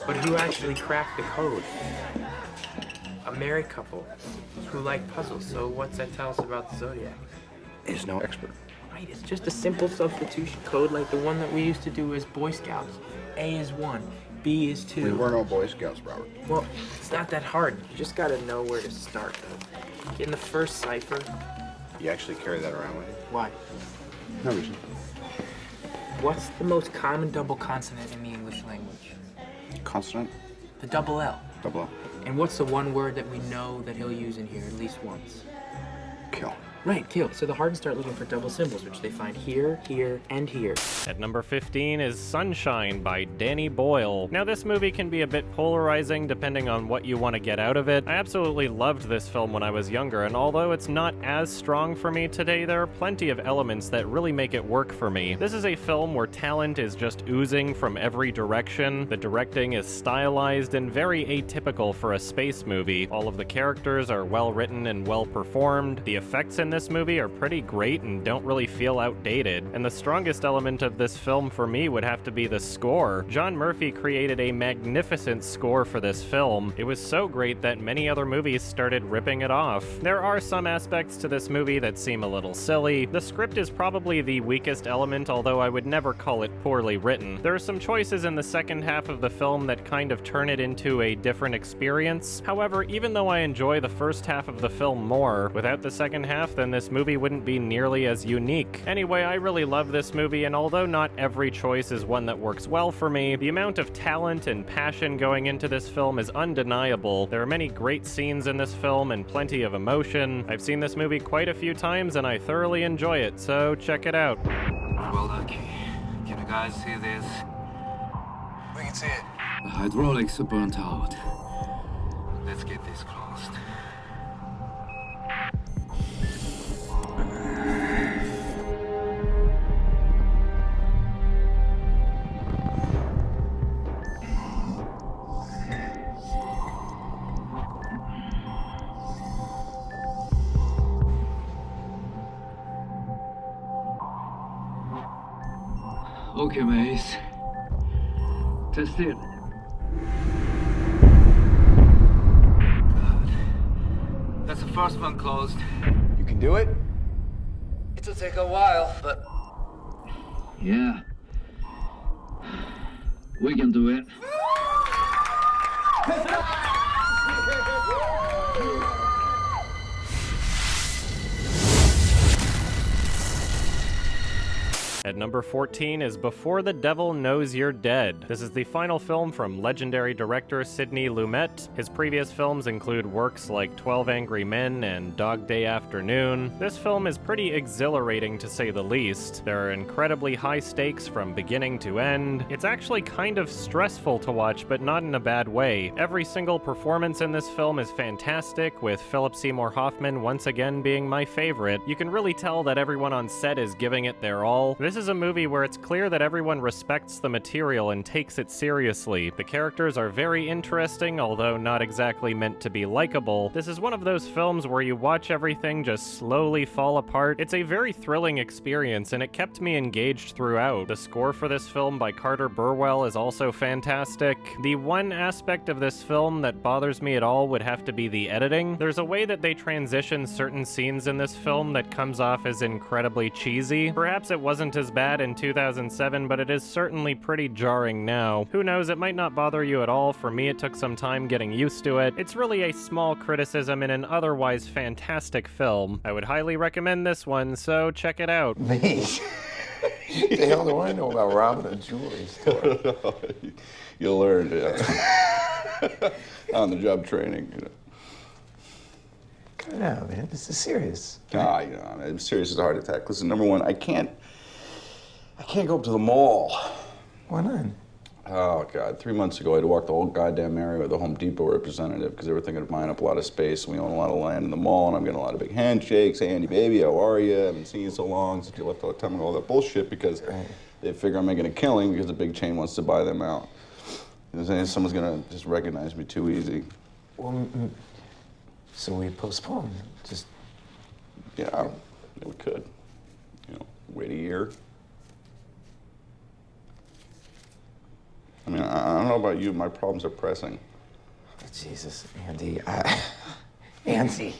But who actually cracked the code? A married couple who like puzzles. So what's that tell us about the Zodiac? Is no expert. Right, it's just a simple substitution code like the one that we used to do as Boy Scouts. A is 1, B is 2. We were no Boy Scouts, Robert. Well, it's not that hard. You just gotta know where to start, though. In the first cipher. You actually carry that around with you? Why? No reason. What's the most common double consonant in the English language? Consonant? The double L. Double L. And what's the one word that we know that he'll use in here at least once? Kill. Right, kill. So the Hardens start looking for double symbols, which they find here, here, and here. At number 15 is Sunshine by Danny Boyle. Now, this movie can be a bit polarizing depending on what you want to get out of it. I absolutely loved this film when I was younger, and although it's not as strong for me today, there are plenty of elements that really make it work for me. This is a film where talent is just oozing from every direction. The directing is stylized and very atypical for a space movie. All of the characters are well written and well performed. The effects in this movie are pretty great and don't really feel outdated. And the strongest element of this film for me would have to be the score. John Murphy created a magnificent score for this film. It was so great that many other movies started ripping it off. There are some aspects to this movie that seem a little silly. The script is probably the weakest element, although I would never call it poorly written. There are some choices in the second half of the film that kind of turn it into a different experience. However, even though I enjoy the first half of the film more, without the second half, then this movie wouldn't be nearly as unique. Anyway, I really love this movie, and although not every choice is one that works well for me, the amount of talent and passion going into this film is undeniable. There are many great scenes in this film and plenty of emotion. I've seen this movie quite a few times, and I thoroughly enjoy it, so check it out. Well, okay. Can you guys see this? We can see it. The hydraulics are burnt out. Let's get this closed. Okay, Mace. Test it. Good. That's the first one closed. You can do it? This'll take a while, but... Yeah. We can do it. At number 14 is Before the Devil Knows You're Dead. This is the final film from legendary director Sidney Lumet. His previous films include works like 12 Angry Men and Dog Day Afternoon. This film is pretty exhilarating to say the least. There are incredibly high stakes from beginning to end. It's actually kind of stressful to watch, but not in a bad way. Every single performance in this film is fantastic, with Philip Seymour Hoffman once again being my favorite. You can really tell that everyone on set is giving it their all. This is a movie where it's clear that everyone respects the material and takes it seriously. The characters are very interesting, although not exactly meant to be likable. This is one of those films where you watch everything just slowly fall apart. It's a very thrilling experience, and it kept me engaged throughout. The score for this film by Carter Burwell is also fantastic. The one aspect of this film that bothers me at all would have to be the editing. There's a way that they transition certain scenes in this film that comes off as incredibly cheesy. Perhaps it wasn't as bad in 2007, but it is certainly pretty jarring now. Who knows, it might not bother you at all. For me, it took some time getting used to it. It's really a small criticism in an otherwise fantastic film. I would highly recommend this one, so check it out. Me? The hell do I know about robbing a jewelry store? You'll learn, yeah. On-the-job training, you know. Cut it out, man. This is serious. Ah, you know, I'm serious as a heart attack. Listen, number one, I can't go up to the mall. Why not? Oh, God. 3 months ago, I had to walk the whole goddamn area with a Home Depot representative because they were thinking of buying up a lot of space, and we own a lot of land in the mall, and I'm getting a lot of big handshakes. Hey, Andy, baby, how are you? I haven't seen you so long since you left all the time and all that bullshit because they figure I'm making a killing because the big chain wants to buy them out. And someone's going to just recognize me too easy. Well, so we postpone. Just... Yeah, we could. You know, wait a year. I mean, I don't know about you, my problems are pressing. Jesus, Andy. Andy.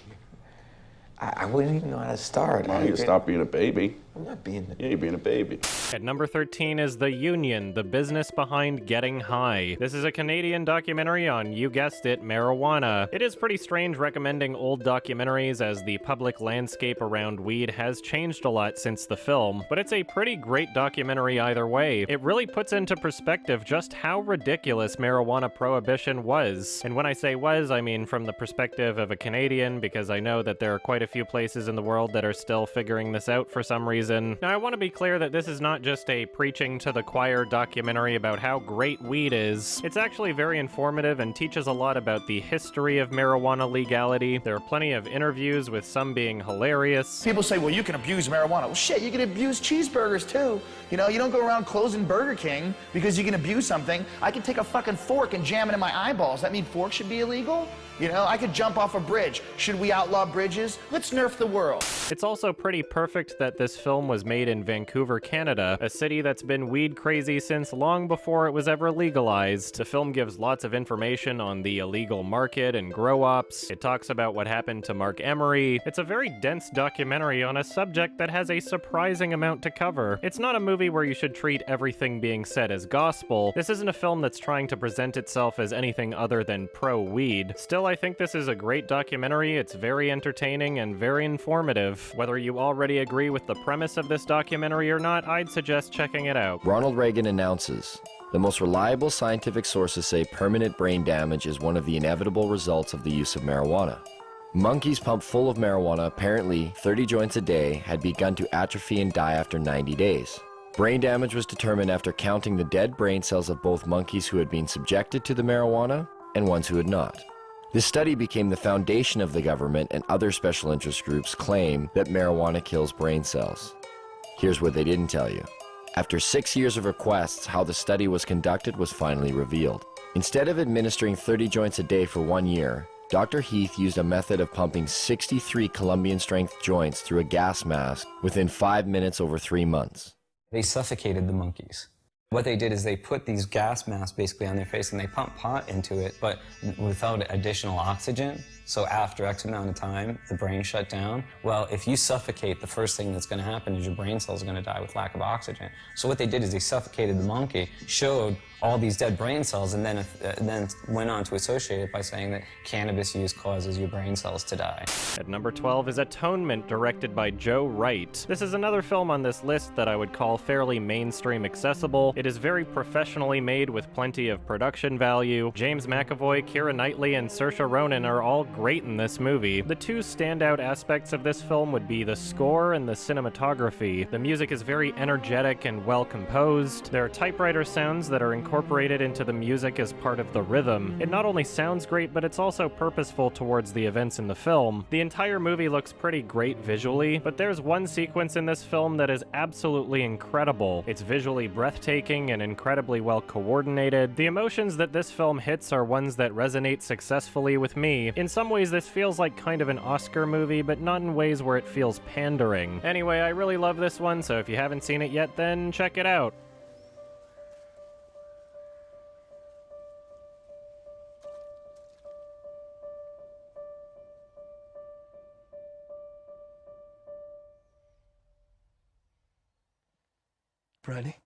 I wouldn't even know how to start. Why don't you stop being a baby? I'm not being... Yeah, you're being a baby. At number 13 is The Union, the business behind getting high. This is a Canadian documentary on, you guessed it, marijuana. It is pretty strange recommending old documentaries as the public landscape around weed has changed a lot since the film, but it's a pretty great documentary either way. It really puts into perspective just how ridiculous marijuana prohibition was. And when I say was, I mean from the perspective of a Canadian, because I know that there are quite a few places in the world that are still figuring this out for some reason. Now, I want to be clear that this is not just a preaching to the choir documentary about how great weed is. It's actually very informative and teaches a lot about the history of marijuana legality. There are plenty of interviews, with some being hilarious. People say, well, you can abuse marijuana. Well, shit, you can abuse cheeseburgers, too. You know, you don't go around closing Burger King because you can abuse something. I can take a fucking fork and jam it in my eyeballs. That mean forks should be illegal? You know, I could jump off a bridge. Should we outlaw bridges? Let's nerf the world. It's also pretty perfect that this film was made in Vancouver, Canada, a city that's been weed crazy since long before it was ever legalized. The film gives lots of information on the illegal market and grow-ops. It talks about what happened to Mark Emery. It's a very dense documentary on a subject that has a surprising amount to cover. It's not a movie where you should treat everything being said as gospel. This isn't a film that's trying to present itself as anything other than pro-weed. Still, I think this is a great documentary. It's very entertaining and very informative. Whether you already agree with the premise of this documentary or not, I'd suggest checking it out. Ronald Reagan announces, the most reliable scientific sources say permanent brain damage is one of the inevitable results of the use of marijuana. Monkeys pumped full of marijuana, apparently 30 joints a day, had begun to atrophy and die after 90 days. Brain damage was determined after counting the dead brain cells of both monkeys who had been subjected to the marijuana and ones who had not. This study became the foundation of the government, and other special interest groups claim that marijuana kills brain cells. Here's what they didn't tell you. After 6 years of requests, how the study was conducted was finally revealed. Instead of administering 30 joints a day for 1 year, Dr. Heath used a method of pumping 63 Colombian-strength joints through a gas mask within 5 minutes over 3 months. They suffocated the monkeys. What they did is they put these gas masks basically on their face and they pump pot into it, but without additional oxygen. So after X amount of time, the brain shut down. Well, if you suffocate, the first thing that's going to happen is your brain cells are going to die with lack of oxygen. So what they did is they suffocated the monkey, showed all these dead brain cells, and then went on to associate it by saying that cannabis use causes your brain cells to die. At number 12 is Atonement, directed by Joe Wright. This is another film on this list that I would call fairly mainstream accessible. It is very professionally made with plenty of production value. James McAvoy, Keira Knightley, and Saoirse Ronan are all great in this movie. The two standout aspects of this film would be the score and the cinematography. The music is very energetic and well composed. There are typewriter sounds that are incorporated into the music as part of the rhythm. It not only sounds great, but it's also purposeful towards the events in the film. The entire movie looks pretty great visually, but there's one sequence in this film that is absolutely incredible. It's visually breathtaking and incredibly well coordinated. The emotions that this film hits are ones that resonate successfully with me. In some ways, this feels like kind of an Oscar movie, but not in ways where it feels pandering. Anyway, I really love this one, so if you haven't seen it yet, then check it out. Ready?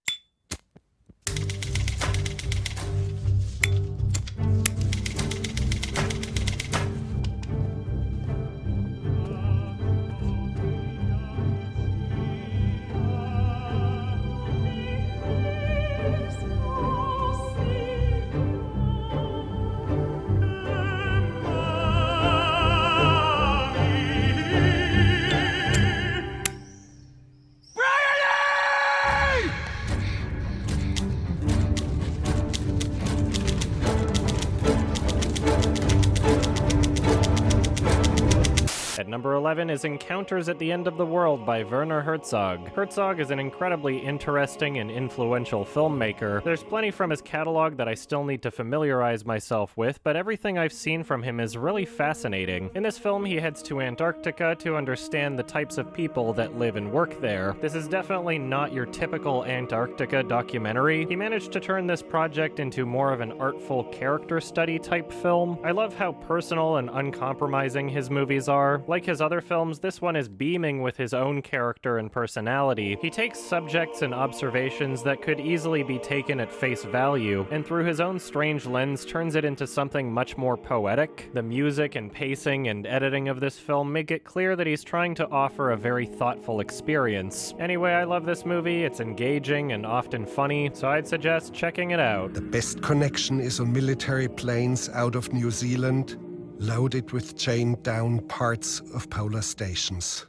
At number 11 is Encounters at the End of the World by Werner Herzog. Herzog is an incredibly interesting and influential filmmaker. There's plenty from his catalog that I still need to familiarize myself with, but everything I've seen from him is really fascinating. In this film, he heads to Antarctica to understand the types of people that live and work there. This is definitely not your typical Antarctica documentary. He managed to turn this project into more of an artful character study type film. I love how personal and uncompromising his movies are. Like his other films, this one is beaming with his own character and personality. He takes subjects and observations that could easily be taken at face value, and through his own strange lens turns it into something much more poetic. The music and pacing and editing of this film make it clear that he's trying to offer a very thoughtful experience. Anyway, I love this movie. It's engaging and often funny, so I'd suggest checking it out. The best connection is on military planes out of New Zealand, loaded with chained down parts of polar stations.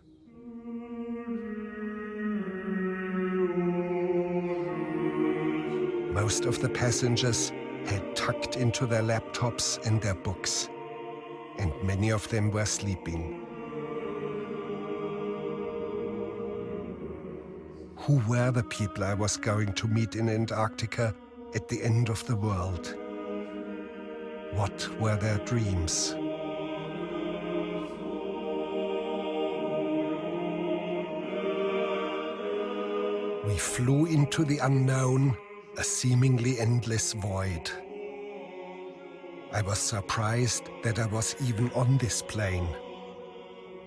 Most of the passengers had tucked into their laptops and their books, and many of them were sleeping. Who were the people I was going to meet in Antarctica at the end of the world? What were their dreams? We flew into the unknown, a seemingly endless void. I was surprised that I was even on this plane.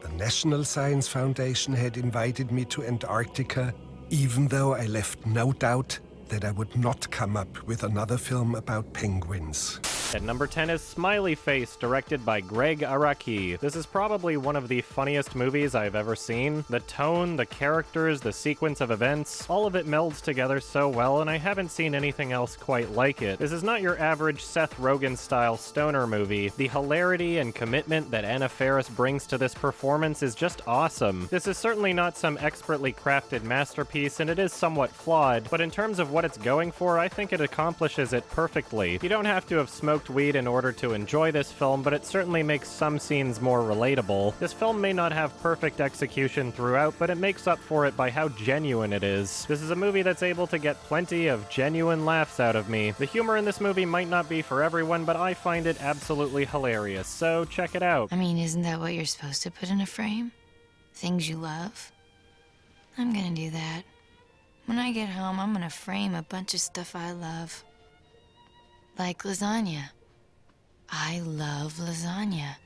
The National Science Foundation had invited me to Antarctica, even though I left no doubt that I would not come up with another film about penguins. At number 10 is Smiley Face, directed by Greg Araki. This is probably one of the funniest movies I've ever seen. The tone, the characters, the sequence of events, all of it melds together so well, and I haven't seen anything else quite like it. This is not your average Seth Rogen-style stoner movie. The hilarity and commitment that Anna Faris brings to this performance is just awesome. This is certainly not some expertly crafted masterpiece, and it is somewhat flawed, but in terms of what it's going for, I think it accomplishes it perfectly. You don't have to have smoked weed in order to enjoy this film, but it certainly makes some scenes more relatable. This film may not have perfect execution throughout, but it makes up for it by how genuine it is. This is a movie that's able to get plenty of genuine laughs out of me. The humor in this movie might not be for everyone, but I find it absolutely hilarious, so check it out. I mean, isn't that what you're supposed to put in a frame? Things you love? I'm gonna do that. When I get home, I'm gonna frame a bunch of stuff I love. Like lasagna. I love lasagna.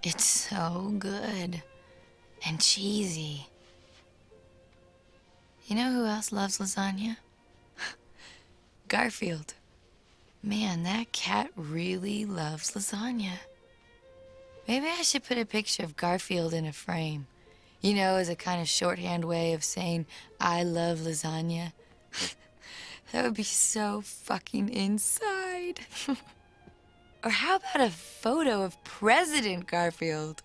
It's so good. And cheesy. You know who else loves lasagna? Garfield. Man, that cat really loves lasagna. Maybe I should put a picture of Garfield in a frame. You know, as a kind of shorthand way of saying, I love lasagna. That would be so fucking inside. Or how about a photo of President Garfield?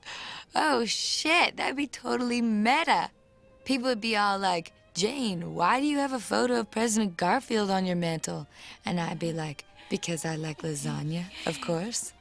Oh shit, that'd be totally meta. People would be all like, Jane, why do you have a photo of President Garfield on your mantle? And I'd be like, because I like lasagna, of course.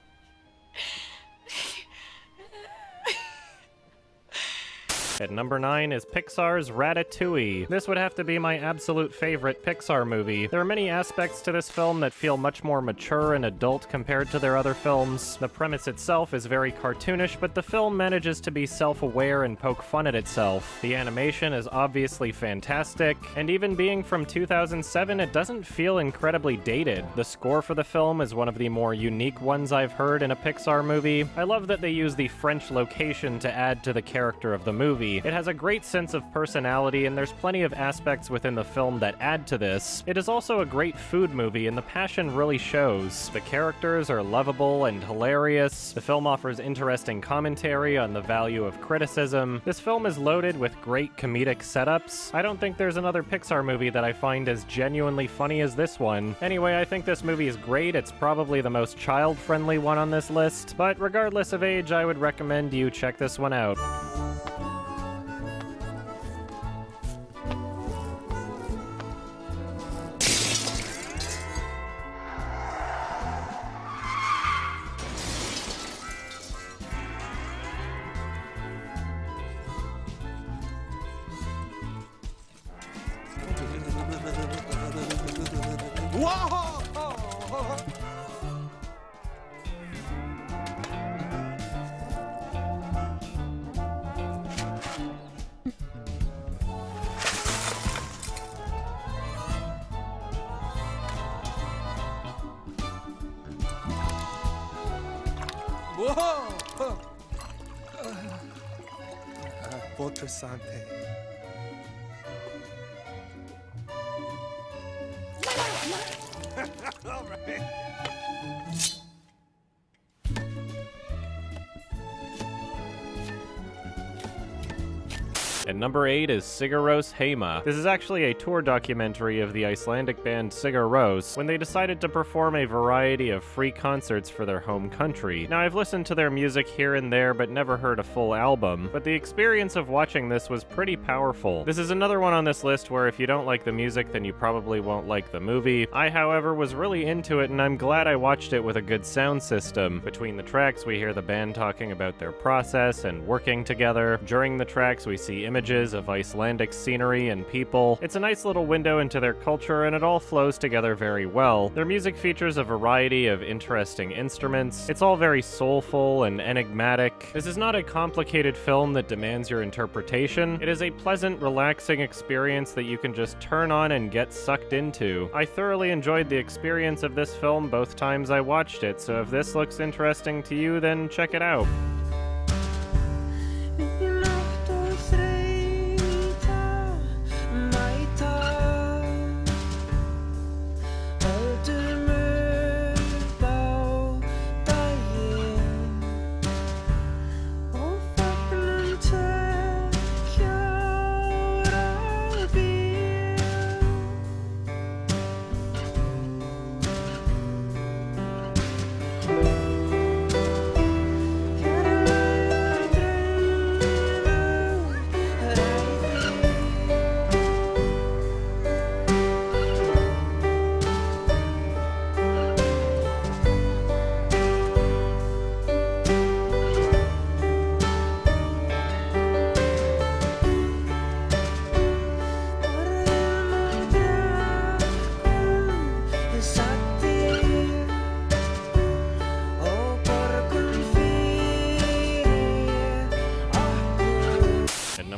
At number 9 is Pixar's Ratatouille. This would have to be my absolute favorite Pixar movie. There are many aspects to this film that feel much more mature and adult compared to their other films. The premise itself is very cartoonish, but the film manages to be self-aware and poke fun at itself. The animation is obviously fantastic, and even being from 2007, it doesn't feel incredibly dated. The score for the film is one of the more unique ones I've heard in a Pixar movie. I love that they use the French location to add to the character of the movie. It has a great sense of personality, and there's plenty of aspects within the film that add to this. It is also a great food movie, and the passion really shows. The characters are lovable and hilarious. The film offers interesting commentary on the value of criticism. This film is loaded with great comedic setups. I don't think there's another Pixar movie that I find as genuinely funny as this one. Anyway, I think this movie is great. It's probably the most child-friendly one on this list, but regardless of age, I would recommend you check this one out. Whoa! Fortressante. All right. And number 8 is Sigur Rós Heima. This is actually a tour documentary of the Icelandic band Sigur Rós when they decided to perform a variety of free concerts for their home country. Now, I've listened to their music here and there, but never heard a full album, but the experience of watching this was pretty powerful. This is another one on this list where if you don't like the music, then you probably won't like the movie. I, however, was really into it, and I'm glad I watched it with a good sound system. Between the tracks, we hear the band talking about their process and working together. During the tracks, we see images of Icelandic scenery and people. It's a nice little window into their culture, and it all flows together very well. Their music features a variety of interesting instruments. It's all very soulful and enigmatic. This is not a complicated film that demands your interpretation. It is a pleasant, relaxing experience that you can just turn on and get sucked into. I thoroughly enjoyed the experience of this film both times I watched it, so if this looks interesting to you, then check it out.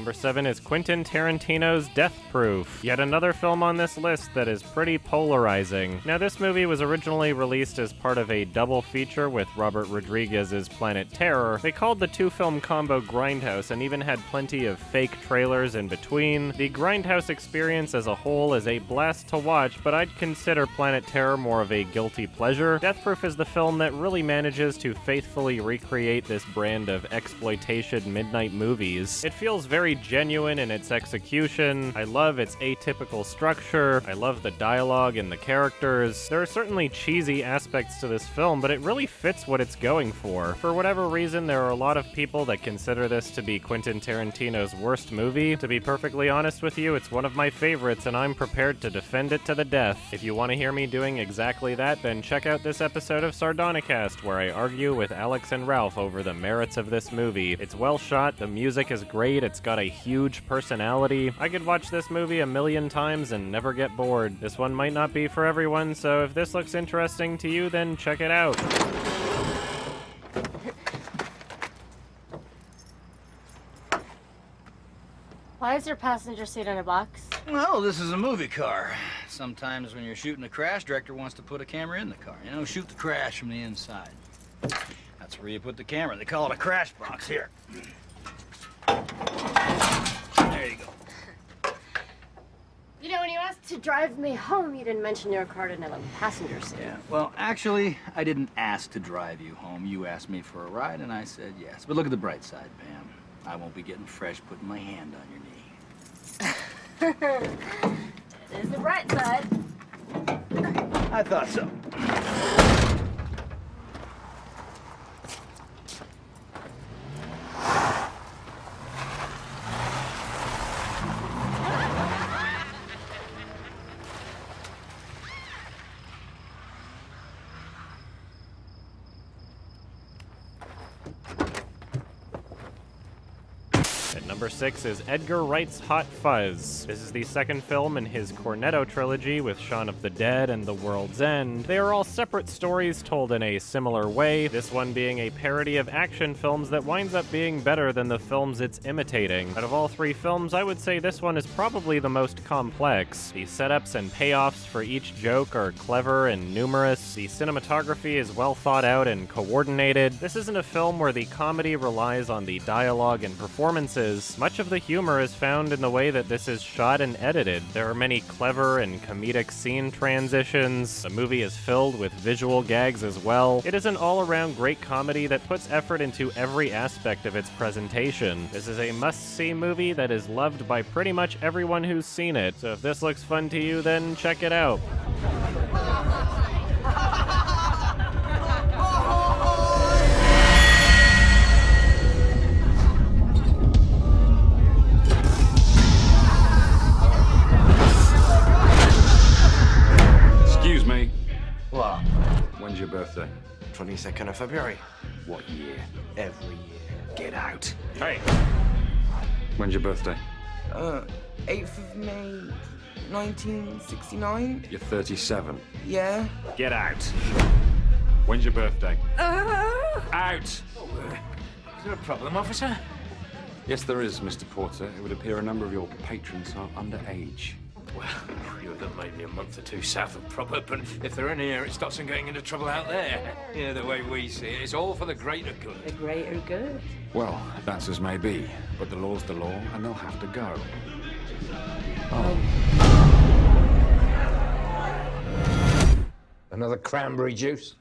number 7 is Quentin Tarantino's Death Proof, yet another film on this list that is pretty polarizing. Now, this movie was originally released as part of a double feature with Robert Rodriguez's Planet Terror. They called the two-film combo Grindhouse and even had plenty of fake trailers in between. The Grindhouse experience as a whole is a blast to watch, but I'd consider Planet Terror more of a guilty pleasure. Death Proof is the film that really manages to faithfully recreate this brand of exploitation midnight movies. It feels very genuine in its execution. I love its atypical structure. I love the dialogue and the characters. There are certainly cheesy aspects to this film, but it really fits what it's going for. For whatever reason, there are a lot of people that consider this to be Quentin Tarantino's worst movie. To be perfectly honest with you, it's one of my favorites, and I'm prepared to defend it to the death. If you want to hear me doing exactly that, then check out this episode of Sardonicast, where I argue with Alex and Ralph over the merits of this movie. It's well shot, the music is great, it's got a huge personality. I could watch this movie a million times and never get bored. This one might not be for everyone, so if this looks interesting to you, then check it out. Why is there a passenger seat in a box? Well, this is a movie car. Sometimes when you're shooting a crash, director wants to put a camera in the car. You know, shoot the crash from the inside. That's where you put the camera. They call it a crash box. Here. There you go. You know, when you asked to drive me home, you didn't mention your car didn't have a passenger seat. Yeah, well, actually, I didn't ask to drive you home. You asked me for a ride, and I said yes. But look at the bright side, Pam. I won't be getting fresh putting my hand on your knee. It is the bright side. I thought so. Number 6 is Edgar Wright's Hot Fuzz. This is the second film in his Cornetto trilogy with Shaun of the Dead and The World's End. They are all separate stories told in a similar way, this one being a parody of action films that winds up being better than the films it's imitating. Out of all three films, I would say this one is probably the most complex. The setups and payoffs for each joke are clever and numerous. The cinematography is well thought out and coordinated. This isn't a film where the comedy relies on the dialogue and performances. Much of the humor is found in the way that this is shot and edited. There are many clever and comedic scene transitions. The movie is filled with visual gags as well. It is an all-around great comedy that puts effort into every aspect of its presentation. This is a must-see movie that is loved by pretty much everyone who's seen it. So if this looks fun to you, then check it out. Excuse me. What? When's your birthday? 22nd of February. What year? Every year. Get out. Hey! When's your birthday? 8th of May, 1969. You're 37. Yeah. Get out. When's your birthday? Out! Is there a problem, officer? Yes, there is, Mr. Porter. It would appear a number of your patrons are underage. Well, you would have made me a month or two south of proper, but if they're in here, it stops them getting into trouble out there. You know, the way we see it, it's all for the greater good. The greater good. Well, that's as may be, but the law's the law, and they'll have to go. Another cranberry juice?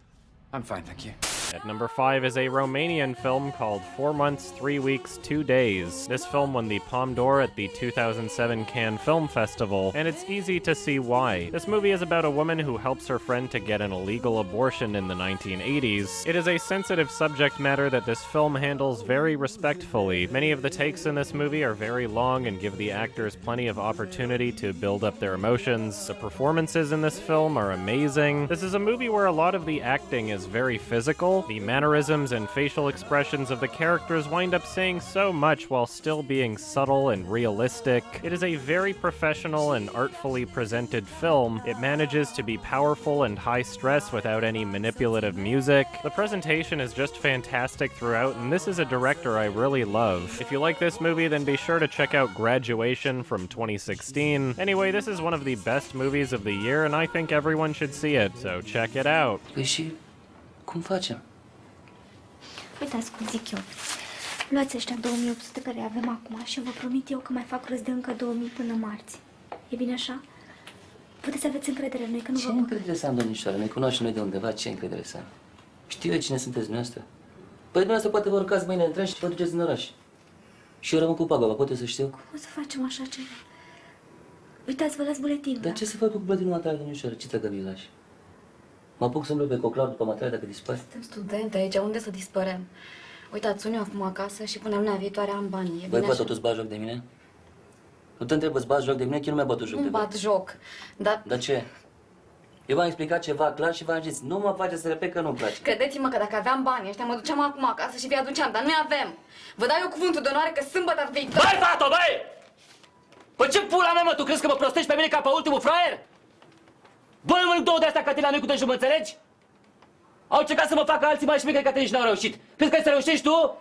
I'm fine, thank you. At number 5 is a Romanian film called 4 Months, 3 Weeks, 2 Days. This film won the Palme d'Or at the 2007 Cannes Film Festival, and it's easy to see why. This movie is about a woman who helps her friend to get an illegal abortion in the 1980s. It is a sensitive subject matter that this film handles very respectfully. Many of the takes in this movie are very long and give the actors plenty of opportunity to build up their emotions. The performances in this film are amazing. This is a movie where a lot of the acting is very physical. The mannerisms and facial expressions of the characters wind up saying so much while still being subtle and realistic. It is a very professional and artfully presented film. It manages to be powerful and high stress without any manipulative music. The presentation is just fantastic throughout, and this is a director I really love. If you like this movie, then be sure to check out Graduation from 2016. Anyway, this is one of the best movies of the year, and I think everyone should see it, so check it out. Păi și cum facem? Uitați cum zic eu. Luați ăștia 2800 care avem acum și vă promit eu că mai fac rost de încă 2000 până marți. E bine așa? Puteți aveți încredere în noi, că nu Ce încredere să am, domnișoară? Ne cunoaștem noi de undeva, ce încredere să am? Știu eu cine sunteți dumneavoastră. Păi dumneavoastră poate vă urcați mâine în tren și vă duceți în oraș. Și eu rămân cu pagova, poate să știu? Cum o să facem așa ceva? Uitați, vă las buletin. Dar ce să fac cu buletinul material, domnișoară? Ce dacă nu-i lași? Mă apuc să umblu pe coclar după material dacă dispari? Suntem studente aici, unde să dispărem? Uitați, sun eu acum acasă și până luna viitoare am banii. Băi, poate totuși bagi joc de mine? Nu te întreb, îți bagi joc de mine, că eu nu mi-a bătut joc de Nu bat joc, dar... Dar ce? Eu v-am explicat ceva clar și v-am zis, nu mă face să repet că nu-mi place. Credeți-mă că dacă aveam banii ăștia, mă duceam acum acasă și vi aduceam, dar nu avem. Vă dau eu cuvântul de onoare că sâmbătă viitoare... Băi, fată, băi! Păi ce pula mea, mă, tu crezi că mă prostești pe mine ca pe ultimul fraier? Băi, mă, două de-astea catile la noi cu dejun, mă înțelegi? Au încercat să mă facă alții mai șmecheri ca tine și n-au reușit. Crezi că ai să reușești tu?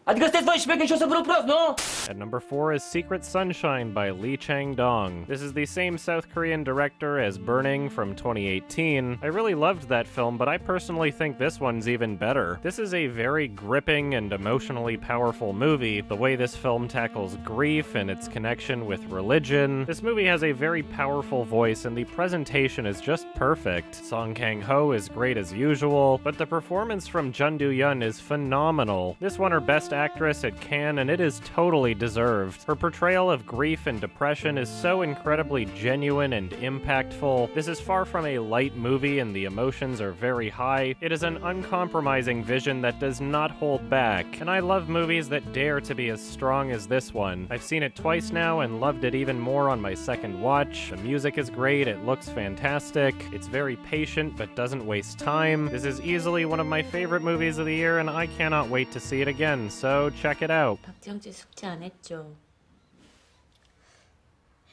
Adică sunteți voi șmecheri și o să vreau prost, nu? At number 4 is Secret Sunshine by Lee Chang-dong. This is the same South Korean director as Burning from 2018. I really loved that film, but I personally think this one's even better. This is a very gripping and emotionally powerful movie. The way this film tackles grief and its connection with religion. This movie has a very powerful voice, and the presentation is just perfect. Song Kang-ho is great as usual, but the performance from Jun Do-yeon is phenomenal. This won her Best Actress at Cannes, and it is totally deserved. Her portrayal of grief and depression is so incredibly genuine and impactful. This is far from a light movie, and the emotions are very high. It is an uncompromising vision that does not hold back, and I love movies that dare to be as strong as this one. I've seen it twice now and loved it even more on my second watch. The music is great, it looks fantastic, it's very patient but doesn't waste time. This is easily one of my favorite movies of the year, and I cannot wait to see it again, so check it out. 박지영씨 숙제 안 했죠?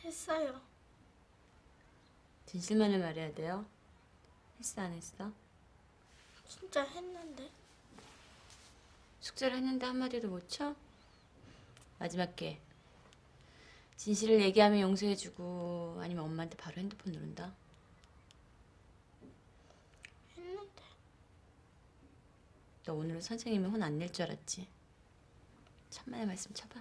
했어요. 진실만을 말해야 돼요? 했어 안 했어? 진짜 했는데. 숙제를 했는데 한마디도 못 쳐? 마지막 기회. 진실을 얘기하면 용서해주고 아니면 엄마한테 바로 핸드폰 누른다. 했는데. 너 오늘은 선생님이 혼 안 낼 줄 알았지? 천만의 말씀 쳐봐.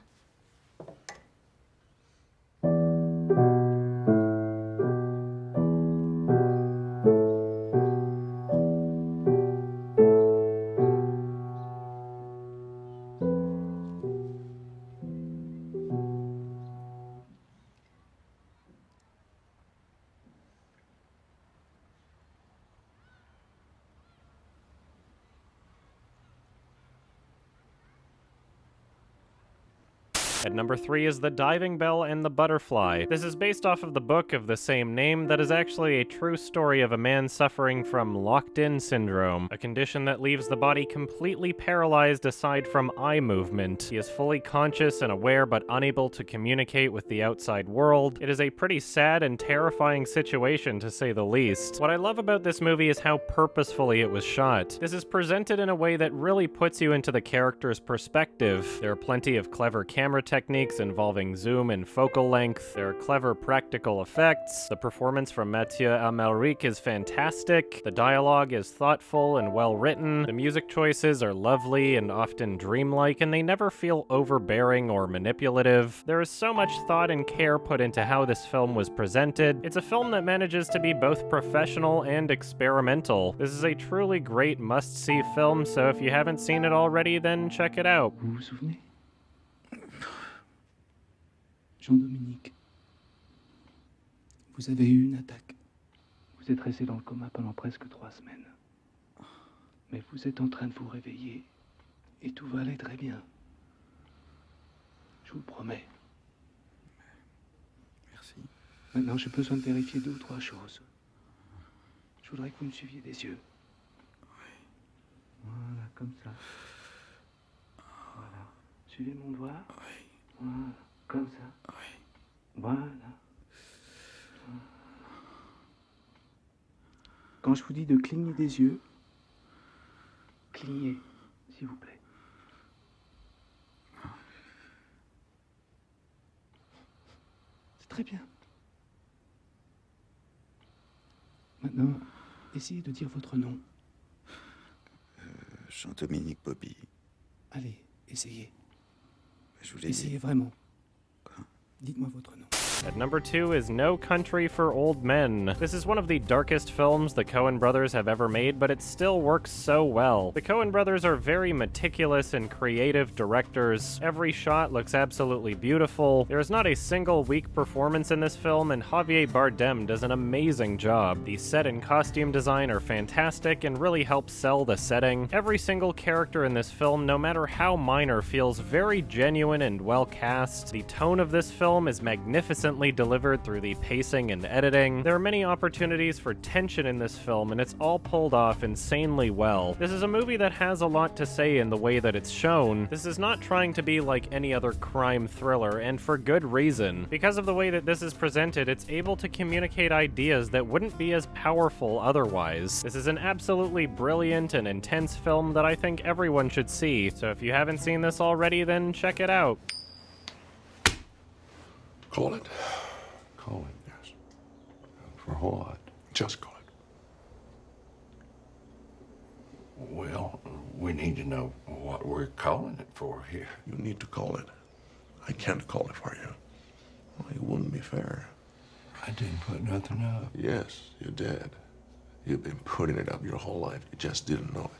At number 3 is The Diving Bell and the Butterfly. This is based off of the book of the same name that is actually a true story of a man suffering from locked-in syndrome, a condition that leaves the body completely paralyzed aside from eye movement. He is fully conscious and aware but unable to communicate with the outside world. It is a pretty sad and terrifying situation, to say the least. What I love about this movie is how purposefully it was shot. This is presented in a way that really puts you into the character's perspective. There are plenty of clever camera techniques involving zoom and focal length. There are clever practical effects. The performance from Mathieu Amalric is fantastic. The dialogue is thoughtful and well written. The music choices are lovely and often dreamlike, and they never feel overbearing or manipulative. There is so much thought and care put into how this film was presented. It's a film that manages to be both professional and experimental. This is a truly great must-see film, so if you haven't seen it already, then check it out. Vous vous souvenez? Jean-Dominique, vous avez eu une attaque. Vous êtes resté dans le coma pendant presque 3 semaines. Mais vous êtes en train de vous réveiller et tout va aller très bien. Je vous le promets. Merci. Maintenant, j'ai besoin de vérifier 2 ou 3 choses. Je voudrais que vous me suiviez des yeux. Voilà, comme ça. Voilà. Suivez mon doigt. Voilà, comme ça. Voilà. Quand je vous dis de cligner des yeux, clignez, s'il vous plaît. C'est très bien. Maintenant, essayez de dire votre nom. Jean-Dominique Bobby. Allez, essayez. Je vous l'ai dit. Essayez vraiment. Dites-moi votre nom. At number 2 is No Country for Old Men. This is one of the darkest films the Coen brothers have ever made, but it still works so well. The Coen brothers are very meticulous and creative directors. Every shot looks absolutely beautiful. There is not a single weak performance in this film, and Javier Bardem does an amazing job. The set and costume design are fantastic and really help sell the setting. Every single character in this film, no matter how minor, feels very genuine and well cast. The tone of this film is magnificently delivered through the pacing and editing. There are many opportunities for tension in this film, and it's all pulled off insanely well. This is a movie that has a lot to say in the way that it's shown. This is not trying to be like any other crime thriller, and for good reason. Because of the way that this is presented, it's able to communicate ideas that wouldn't be as powerful otherwise. This is an absolutely brilliant and intense film that I think everyone should see, so if you haven't seen this already, then check it out. Call it. Call it, yes. For what? Just call it. Well, we need to know what we're calling it for here. You need to call it. I can't call it for you. Well, it wouldn't be fair. I didn't put nothing up. Yes, you did. You've been putting it up your whole life. You just didn't know it.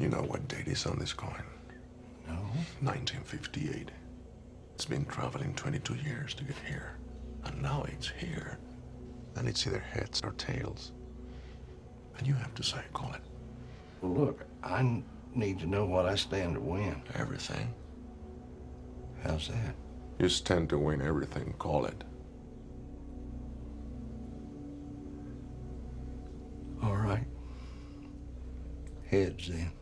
You know what date is on this coin? No. 1958. It's been traveling 22 years to get here. And now it's here. And it's either heads or tails. And you have to say, call it. Well, look, I need to know what I stand to win. Everything. How's that? You stand to win everything, call it. All right. Heads, then.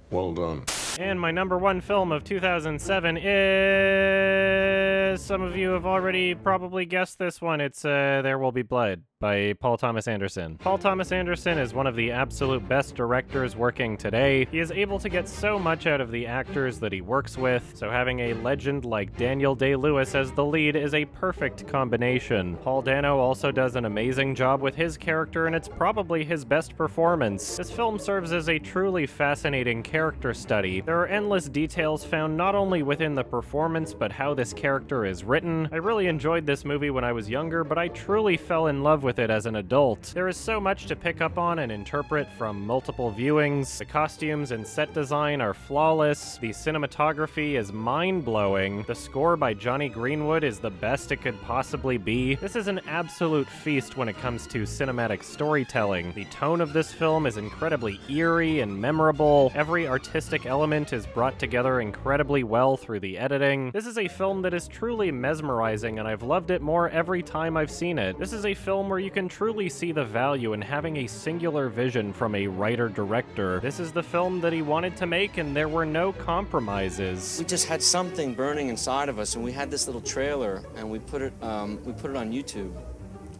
Well done. And my number 1 film of 2007 is... Some of you have already probably guessed this one. It's There Will Be Blood by Paul Thomas Anderson. Paul Thomas Anderson is one of the absolute best directors working today. He is able to get so much out of the actors that he works with, so having a legend like Daniel Day-Lewis as the lead is a perfect combination. Paul Dano also does an amazing job with his character, and it's probably his best performance. This film serves as a truly fascinating character study. There are endless details found not only within the performance, but how this character is written. I really enjoyed this movie when I was younger, but I truly fell in love with it as an adult. There is so much to pick up on and interpret from multiple viewings. The costumes and set design are flawless. The cinematography is mind-blowing. The score by Johnny Greenwood is the best it could possibly be. This is an absolute feast when it comes to cinematic storytelling. The tone of this film is incredibly eerie and memorable. Every artistic element is brought together incredibly well through the editing. This is a film that is truly mesmerizing, and I've loved it more every time I've seen it. This is a film where you can truly see the value in having a singular vision from a writer-director. This is the film that he wanted to make, and there were no compromises. We just had something burning inside of us, and we had this little trailer, and we put it on YouTube,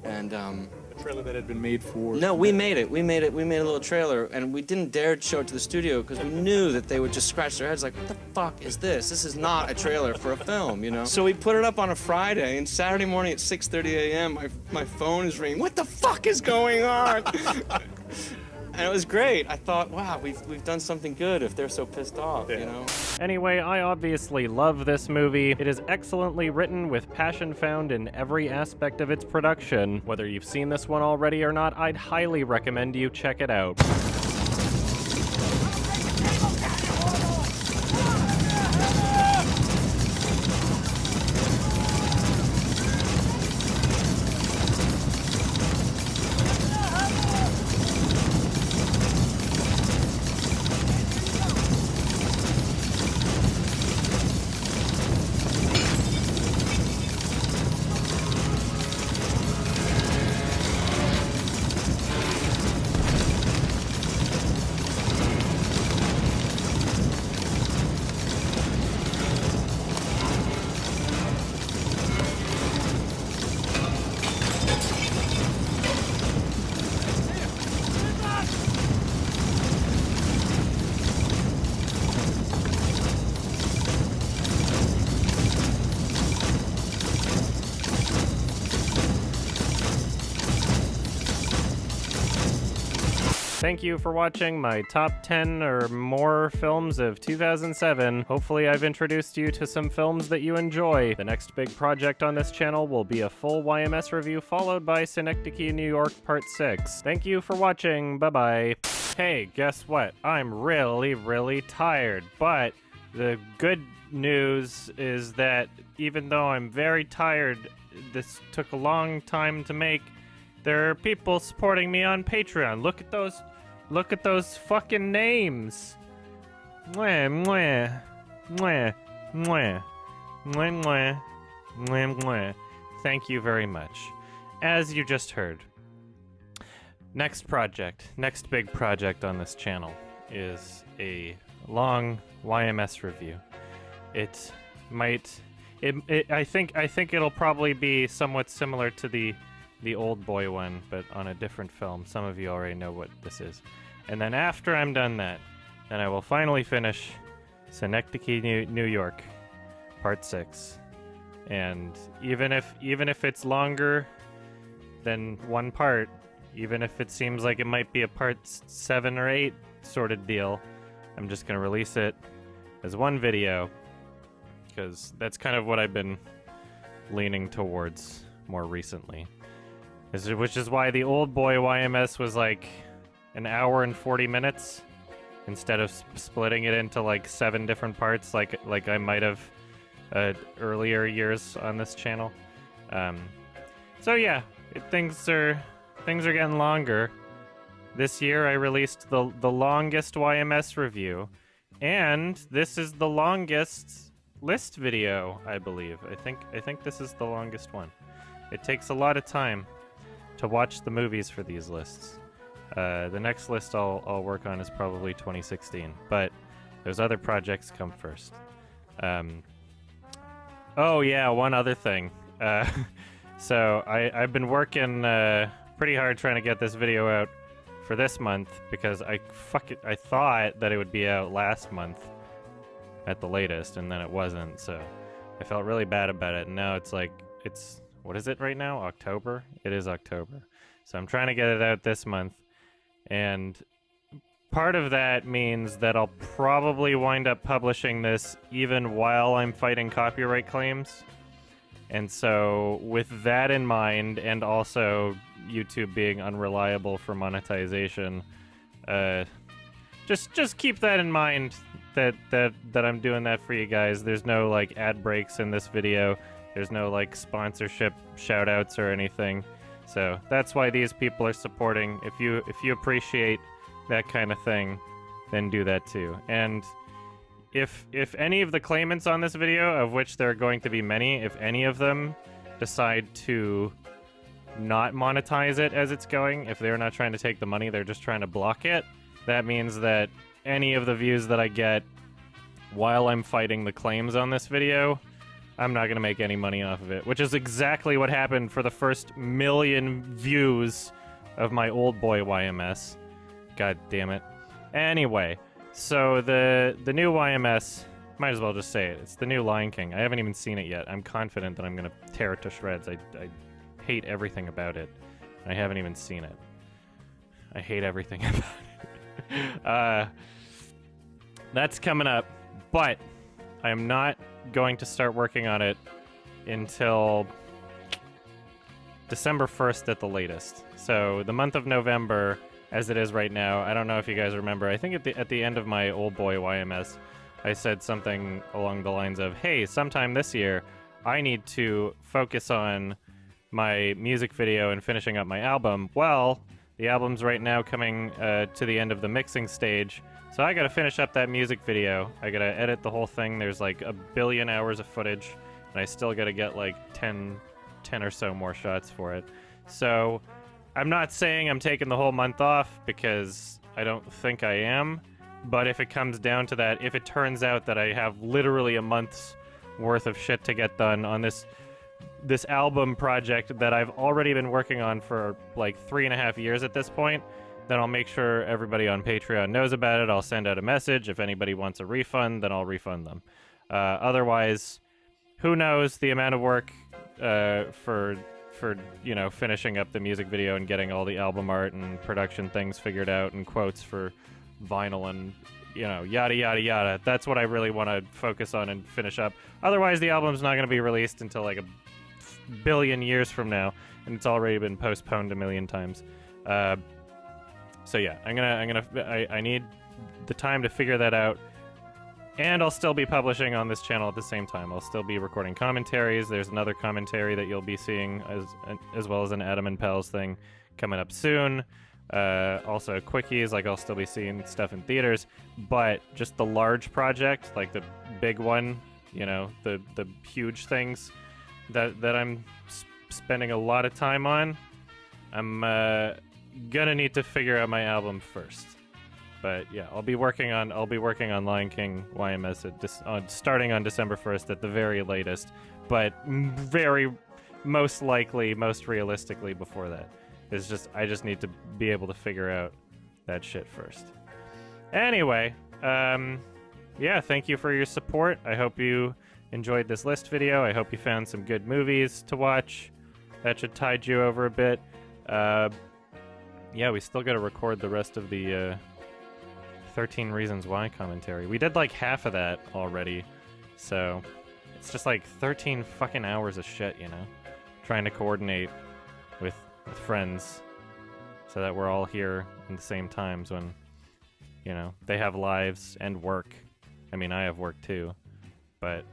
and a trailer that had been made for. No, we made it. We made a little trailer, and we didn't dare show it to the studio because we knew that they would just scratch their heads like, "What the fuck is this? This is not a trailer for a film, you know." So we put it up on a Friday, and Saturday morning at 6:30 a.m. my phone is ringing. What the fuck is going on? And it was great. I thought, wow, we've done something good if they're so pissed off, you know? Anyway, I obviously love this movie. It is excellently written with passion found in every aspect of its production. Whether you've seen this one already or not, I'd highly recommend you check it out. Thank you for watching my top 10 or more films of 2007. Hopefully I've introduced you to some films that you enjoy. The next big project on this channel will be a full YMS review followed by Synecdoche, New York Part 6. Thank you for watching. Bye-bye. Hey, guess what? I'm really tired, but the good news is that even though I'm very tired, this took a long time to make, there are people supporting me on Patreon. Look at those fucking names. Mwah, mwah, mwah, mwah, mwah, mwah, mwah, mwah. Thank you very much. As you just heard, next big project on this channel is a long YMS review. I think it'll probably be somewhat similar to the Old Boy one, but on a different film. Some of you already know what this is. And then after I'm done that, then I will finally finish Synecdoche, New York, Part 6. And even if it's longer than one part, even if it seems like it might be a Part 7 or 8 sort of deal, I'm just going to release it as one video, because that's kind of what I've been leaning towards more recently. Which is why the Old Boy YMS was like an hour and 40 minutes instead of splitting it into like 7 different parts like I might have earlier years on this channel. So yeah, things are getting longer. This year I released the longest YMS review, and this is the longest list video, I believe. I think this is the longest one. It takes a lot of time to watch the movies for these lists. The next list I'll work on is probably 2016, but those other projects come first. Oh yeah, one other thing. So I've been working pretty hard trying to get this video out for this month, because I thought that it would be out last month at the latest, and then it wasn't, so I felt really bad about it, and now it's what is it right now? October? It is October. So I'm trying to get it out this month. And part of that means that I'll probably wind up publishing this even while I'm fighting copyright claims. And so with that in mind, and also YouTube being unreliable for monetization, just keep that in mind, that I'm doing that for you guys. There's no like ad breaks in this video. There's no like sponsorship shoutouts or anything. So that's why these people are supporting. If you appreciate that kind of thing, then do that too. And if any of the claimants on this video, of which there are going to be many, if any of them decide to not monetize it as it's going, if they're not trying to take the money, they're just trying to block it, that means that any of the views that I get while I'm fighting the claims on this video, I'm not going to make any money off of it, which is exactly what happened for the first million views of my Old Boy YMS. God damn it. Anyway, so the new YMS, might as well just say it, it's the new Lion King. I haven't even seen it yet. I'm confident that I'm going to tear it to shreds. I hate everything about it. I haven't even seen it. I hate everything about it. That's coming up, but I am not going to start working on it until December 1st at the latest. So the month of November, as it is right now, I don't know if you guys remember, I think at the end of my Old Boy YMS, I said something along the lines of, hey, sometime this year, I need to focus on my music video and finishing up my album. Well, the album's right now coming to the end of the mixing stage, so I gotta finish up that music video. I gotta edit the whole thing. There's like 1 billion hours of footage, and I still gotta get like 10 or so more shots for it. So I'm not saying I'm taking the whole month off, because I don't think I am, but if it comes down to that, if it turns out that I have literally a month's worth of shit to get done on this album project that I've already been working on for like 3.5 years at this point, then I'll make sure everybody on Patreon knows about it. I'll send out a message. If anybody wants a refund, then I'll refund them. Otherwise, who knows the amount of work for you know, finishing up the music video and getting all the album art and production things figured out and quotes for vinyl and, you know, yada yada yada. That's what I really want to focus on and finish up. Otherwise, the album's not going to be released until like a billion years from now, and it's already been postponed a million times. So yeah, I need the time to figure that out. And I'll still be publishing on this channel at the same time. I'll still be recording commentaries. There's another commentary that you'll be seeing as well as an Adam and Pals thing coming up soon. Also quickies, like I'll still be seeing stuff in theaters. But just the large project, like the big one, you know, the huge things that I'm spending a lot of time on, I'm gonna need to figure out my album first. But yeah, I'll be working on Lion King YMS starting on December 1st at the very latest, but very most likely, most realistically before that. It's just I just need to be able to figure out that shit first. Anyway, yeah, thank you for your support. I hope you enjoyed this list video. I hope you found some good movies to watch. That should tide you over a bit. Yeah, we still got to record the rest of the 13 Reasons Why commentary. We did like half of that already, so it's just like 13 fucking hours of shit, you know? Trying to coordinate with friends so that we're all here in the same times when, you know, they have lives and work. I mean, I have work too, but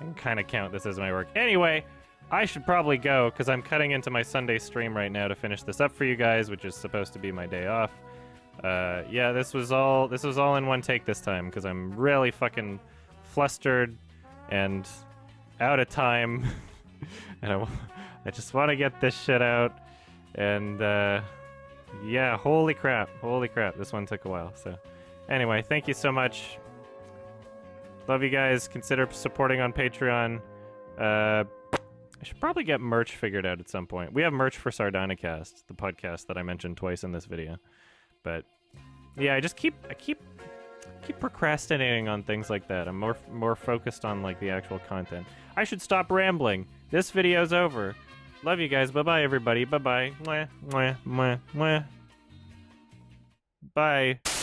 I can kind of count this as my work. Anyway, I should probably go because I'm cutting into my Sunday stream right now to finish this up for you guys, which is supposed to be my day off. Yeah, this was all in one take this time because I'm really fucking flustered and out of time, and I just want to get this shit out. And yeah, holy crap, this one took a while. So anyway, thank you so much. Love you guys. Consider supporting on Patreon. I should probably get merch figured out at some point. We have merch for Sardonicast, the podcast that I mentioned twice in this video. But yeah, I keep procrastinating on things like that. I'm more focused on like the actual content. I should stop rambling. This video's over. Love you guys. Bye-bye, everybody. Bye-bye. Mwah, mwah, mwah, mwah. Bye.